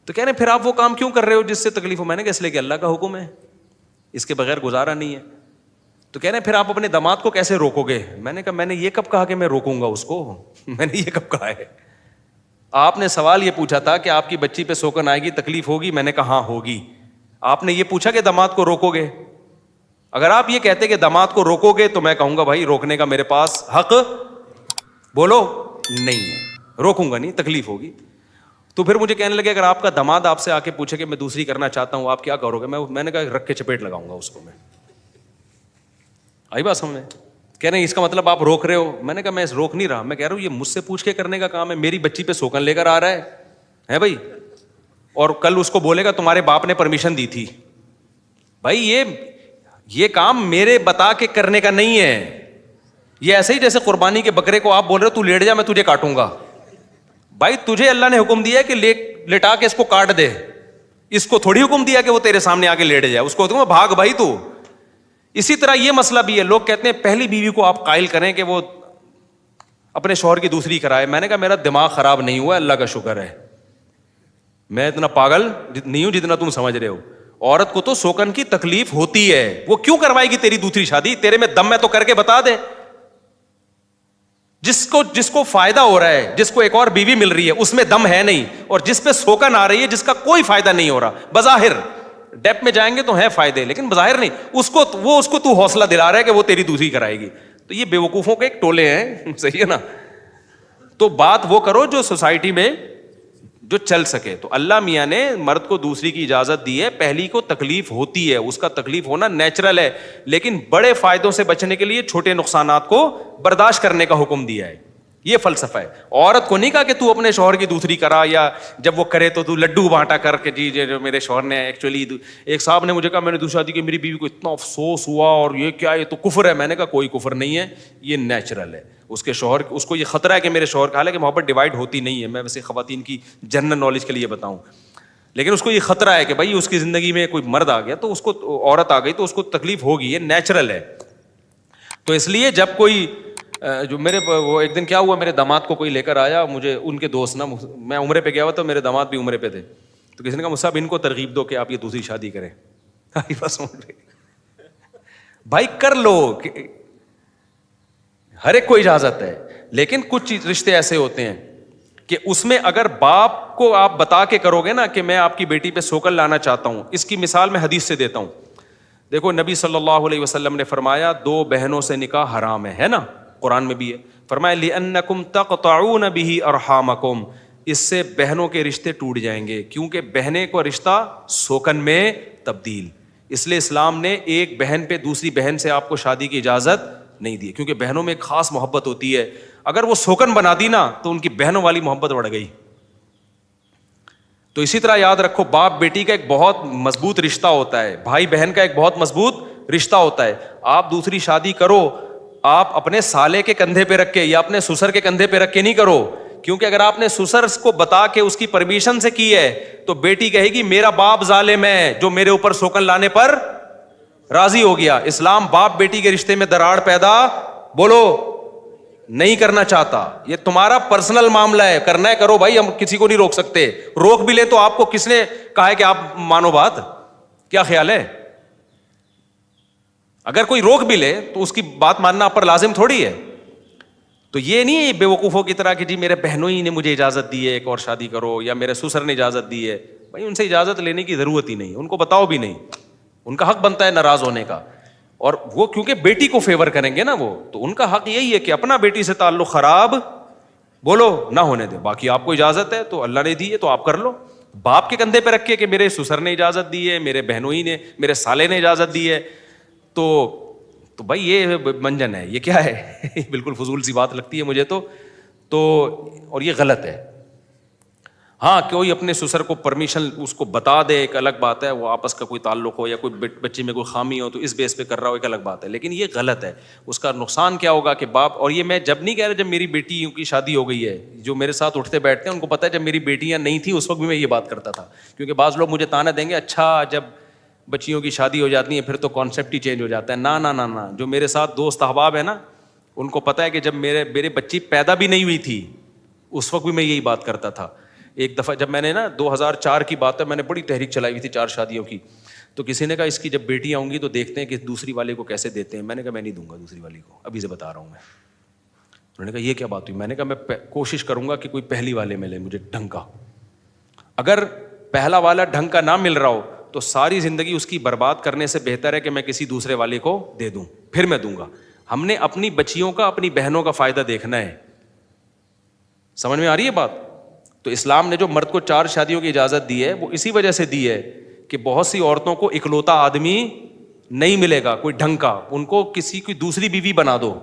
تو کہہ رہے پھر آپ وہ کام کیوں کر رہے ہو جس سے تکلیف ہو؟ میں نے کہا اس لیے کہ اللہ کا حکم ہے, اس کے بغیر گزارا نہیں ہے. تو کہہ رہے پھر آپ اپنے داماد کو کیسے روکو گے؟ میں نے کہا میں نے یہ کب کہا کہ میں روکوں گا اس کو؟ میں نے یہ کب کہا ہے؟ آپ نے سوال یہ پوچھا تھا کہ آپ کی بچی پہ سوکن آئے گی, تکلیف ہوگی؟ میں نے کہا ہاں ہوگی. آپ نے یہ پوچھا کہ داماد کو روکو گے؟ اگر آپ یہ کہتے کہ داماد کو روکو گے تو میں کہوں گا بھائی روکنے کا میرے پاس حق بولو نہیں ہے, روکوں گا نہیں, تکلیف ہوگی. تو پھر مجھے کہنے لگے اگر آپ کا داماد آپ سے آ کے پوچھے کہ میں دوسری کرنا چاہتا ہوں, آپ کیا کرو گے؟ میں نے کہا رکھ کے چپیٹ لگاؤں گا اس کو. میں آئی بات سمجھ میں؟ کہہ رہے ہیں اس کا مطلب آپ روک رہے ہو. میں نے کہا میں روک نہیں رہا, میں کہہ رہا ہوں یہ مجھ سے پوچھ کے کرنے کا کام ہے. میری بچی پہ سوکن لے کر آ رہا ہے بھائی, اور کل اس کو بولے گا تمہارے باپ نے پرمیشن دی تھی. بھائی یہ کام میرے بتا کے کرنے کا نہیں ہے. یہ ایسے ہی جیسے قربانی کے بکرے کو آپ بول رہے ہو تو لیٹ جا میں تجھے کاٹوں گا. بھائی تجھے اللہ نے حکم دیا کہ لٹا کے اس کو کاٹ دے, اس کو تھوڑی حکم دیا کہ وہ تیرے سامنے آ کے لیٹ جائے, اس کو تم بھاگ بھائی تو. اسی طرح یہ مسئلہ بھی ہے, لوگ کہتے ہیں پہلی بیوی کو آپ قائل کریں کہ وہ اپنے شوہر کی دوسری کرائے. میں نے کہا میرا دماغ خراب نہیں ہوا, اللہ کا شکر ہے, میں اتنا پاگل نہیں ہوں جتنا تم سمجھ رہے ہو. عورت کو تو سوکن کی تکلیف ہوتی ہے, وہ کیوں کروائے گی تیری دوسری شادی؟ تیرے میں دم ہے تو کر کے بتا دے. جس کو فائدہ ہو رہا ہے, جس کو ایک اور بیوی مل رہی ہے, اس میں دم ہے نہیں, اور جس پہ سوکن آ رہی ہے جس کا کوئی فائدہ نہیں ہو رہا, بظاہر ڈیپ میں جائیں گے تو ہیں فائدے لیکن بظاہر نہیں, اس کو تو حوصلہ دلا رہا ہے کہ وہ تیری دوسری کرائے گی. تو یہ بیوقوفوں کے ایک ٹولے ہیں, صحیح ہے نا. تو بات وہ کرو جو سوسائٹی میں جو چل سکے. تو اللہ میاں نے مرد کو دوسری کی اجازت دی ہے, پہلی کو تکلیف ہوتی ہے, اس کا تکلیف ہونا نیچرل ہے, لیکن بڑے فائدوں سے بچنے کے لیے چھوٹے نقصانات کو برداشت کرنے کا حکم دیا ہے. یہ فلسفہ ہے. عورت کو نہیں کہا کہ تو اپنے شوہر کی دوسری کرا, یا جب وہ کرے تو لڈو بانٹا کر کے جی جو میرے شوہر نے. ایکچولی ایک صاحب نے مجھے کہا میں نے دوسری شادی کی, میری بیوی کو اتنا افسوس ہوا اور یہ کیا, یہ تو کفر ہے. میں نے کہا کوئی کفر نہیں ہے, یہ نیچرل ہے. اس کے شوہر, اس کو یہ خطرہ ہے کہ میرے شوہر کا, حالانکہ محبت ڈیوائڈ ہوتی نہیں ہے, میں ویسے خواتین کی جنرل نالج کے لیے بتاؤں, لیکن اس کو یہ خطرہ ہے کہ بھائی اس کی زندگی میں کوئی مرد آ گیا تو اس کو, عورت آ گئی تو اس کو تکلیف ہوگی, یہ نیچرل ہے. تو اس لیے جب کوئی جو میرے وہ ایک دن کیا ہوا, میرے داماد کو کوئی لے کر آیا مجھے, ان کے دوست نا, میں عمرے پہ گیا ہوا تو میرے داماد بھی عمرے پہ تھے, تو کسی نے کہا مصعب ان کو ترغیب دو کہ آپ یہ دوسری شادی کریں. بھائی کر لو, ہر ایک کو اجازت ہے, لیکن کچھ رشتے ایسے ہوتے ہیں کہ اس میں اگر باپ کو آپ بتا کے کرو گے نا کہ میں آپ کی بیٹی پہ سوکن لانا چاہتا ہوں. اس کی مثال میں حدیث سے دیتا ہوں. دیکھو نبی صلی اللہ علیہ وسلم نے فرمایا 2 بہنوں سے نکاح حرام ہے نا, قرآن میں بھی ہے. فرمایا لِأَنَّكُمْ تَقْطَعُونَ بِهِ أَرْحَامَكُمْ, اس سے بہنوں کے رشتے ٹوٹ جائیں گے, کیونکہ بہنیں کو رشتہ سوکن میں تبدیل. اس لیے اسلام نے ایک بہن پہ دوسری بہن سے آپ کو شادی کی اجازت نہیں دی, کیونکہ بہنوں میں ایک خاص محبت ہوتی ہے. اگر وہ سوکن بنا دی نا تو ان کی بہنوں والی محبت بڑھ گئی. تو اسی طرح یاد رکھو, باپ بیٹی کا ایک بہت مضبوط رشتہ ہوتا ہے, بھائی بہن کا ایک بہت مضبوط رشتہ ہوتا ہے. آپ دوسری شادی کرو, آپ اپنے سالے کے کندھے پہ رکھ کے یا اپنے سسر کے کندھے پہ رکھ کے نہیں کرو, کیونکہ اگر آپ نے سسر کو بتا کے اس کی پرمیشن سے کی ہے تو بیٹی کہے گی میرا باپ ظالم ہے جو میرے اوپر سوکن لانے پر راضی ہو گیا. اسلام باپ بیٹی کے رشتے میں دراڑ پیدا بولو نہیں کرنا چاہتا. یہ تمہارا پرسنل معاملہ ہے, کرنا ہے کرو بھائی, ہم کسی کو نہیں روک سکتے. روک بھی لے تو آپ کو کس نے کہا ہے کہ آپ مانو بات, کیا خیال ہے؟ اگر کوئی روک بھی لے تو اس کی بات ماننا آپ پر لازم تھوڑی ہے. تو یہ نہیں ہے بے وقوفوں کی طرح کہ جی میرے بہنوں ہی نے مجھے اجازت دی ہے ایک اور شادی کرو, یا میرے سسر نے اجازت دی ہے. بھائی ان سے اجازت لینے کی ضرورت ہی نہیں, ان کو بتاؤ بھی نہیں, ان کا حق بنتا ہے ناراض ہونے کا. اور وہ کیونکہ بیٹی کو فیور کریں گے نا وہ, تو ان کا حق یہی ہے کہ اپنا بیٹی سے تعلق خراب بولو نہ ہونے دے. باقی آپ کو اجازت ہے تو اللہ نے دی ہے تو آپ کر لو. باپ کے کندھے پہ رکھ کے کہ میرے سسر نے اجازت دی ہے, میرے بہنوں ہی نے, میرے سالے نے اجازت دی ہے, تو بھائی یہ منجن ہے, یہ کیا ہے؟ بالکل فضول سی بات لگتی ہے مجھے تو اور یہ غلط ہے. ہاں کوئی اپنے سسر کو پرمیشن اس کو بتا دے ایک الگ بات ہے, وہ آپس کا کوئی تعلق ہو یا کوئی بچے میں کوئی خامی ہو تو اس بیس پہ کر رہا ہو ایک الگ بات ہے, لیکن یہ غلط ہے. اس کا نقصان کیا ہوگا کہ باپ, اور یہ میں جب نہیں کہہ رہا جب میری بیٹیوں کی شادی ہو گئی ہے, جو میرے ساتھ اٹھتے بیٹھتے ہیں ان کو پتہ ہے جب میری بیٹیاں نہیں تھیں اس وقت بھی میں یہ بات کرتا تھا. کیونکہ بعض لوگ مجھے تانا دیں گے اچھا جب بچیوں کی شادی ہو جاتی ہے پھر تو کانسیپٹ ہی چینج ہو جاتا ہے. نا, جو میرے ساتھ دوست احباب ہیں نا ان کو پتہ ہے کہ جب میرے بچی پیدا بھی نہیں ہوئی تھی اس وقت بھی میں یہی بات کرتا تھا. ایک دفعہ جب میں نے نا 2004 کی بات ہے, میں نے بڑی تحریک چلائی ہوئی تھی 4 شادیوں کی, تو کسی نے کہا اس کی جب بیٹیاں ہوں گی تو دیکھتے ہیں کہ دوسری والے کو کیسے دیتے ہیں. میں نے کہا میں نہیں دوں گا دوسری والی کو, ابھی سے بتا رہا ہوں میں. انہوں نے کہا یہ کیا بات ہوئی؟ میں نے کہا میں کوشش کروں گا کہ کوئی پہلی والے ملے مجھے ڈھنگ کا. اگر پہلا والا ڈھنگ کا نہ مل رہا ہو تو ساری زندگی اس کی برباد کرنے سے بہتر ہے کہ میں کسی دوسرے والے کو دے دوں, پھر میں دوں گا. ہم نے اپنی بچیوں کا, اپنی بہنوں کا فائدہ دیکھنا ہے. سمجھ میں آ رہی ہے بات؟ تو اسلام نے جو مرد کو 4 شادیوں کی اجازت دی ہے وہ اسی وجہ سے دی ہے کہ بہت سی عورتوں کو اکلوتا آدمی نہیں ملے گا کوئی ڈھنگ کا, ان کو کسی کی دوسری بیوی بنا دو.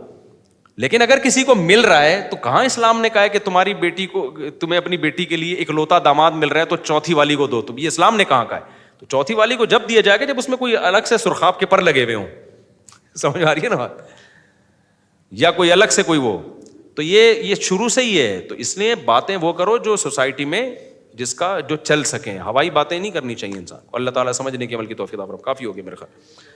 لیکن اگر کسی کو مل رہا ہے تو کہاں اسلام نے کہا ہے کہ تمہاری بیٹی کو, تمہیں اپنی بیٹی کے لیے اکلوتا داماد مل رہا ہے تو چوتھی والی کو دو. تو یہ اسلام نے کہاں کہا ہے؟ تو چوتھی والی کو جب دیا جائے گا جب اس میں کوئی الگ سے سرخاب کے پر لگے ہوئے ہوں. سمجھ آ رہی ہے نا بات؟ یا کوئی الگ سے کوئی وہ, تو یہ شروع سے ہی ہے. تو اس لیے باتیں وہ کرو جو سوسائٹی میں جس کا جو چل سکیں, ہوائی باتیں نہیں کرنی چاہیے انسان کو. اللہ تعالیٰ سمجھنے کے عمل کی توفیق عطا فرمائے. کافی ہو گیا میرے خیال.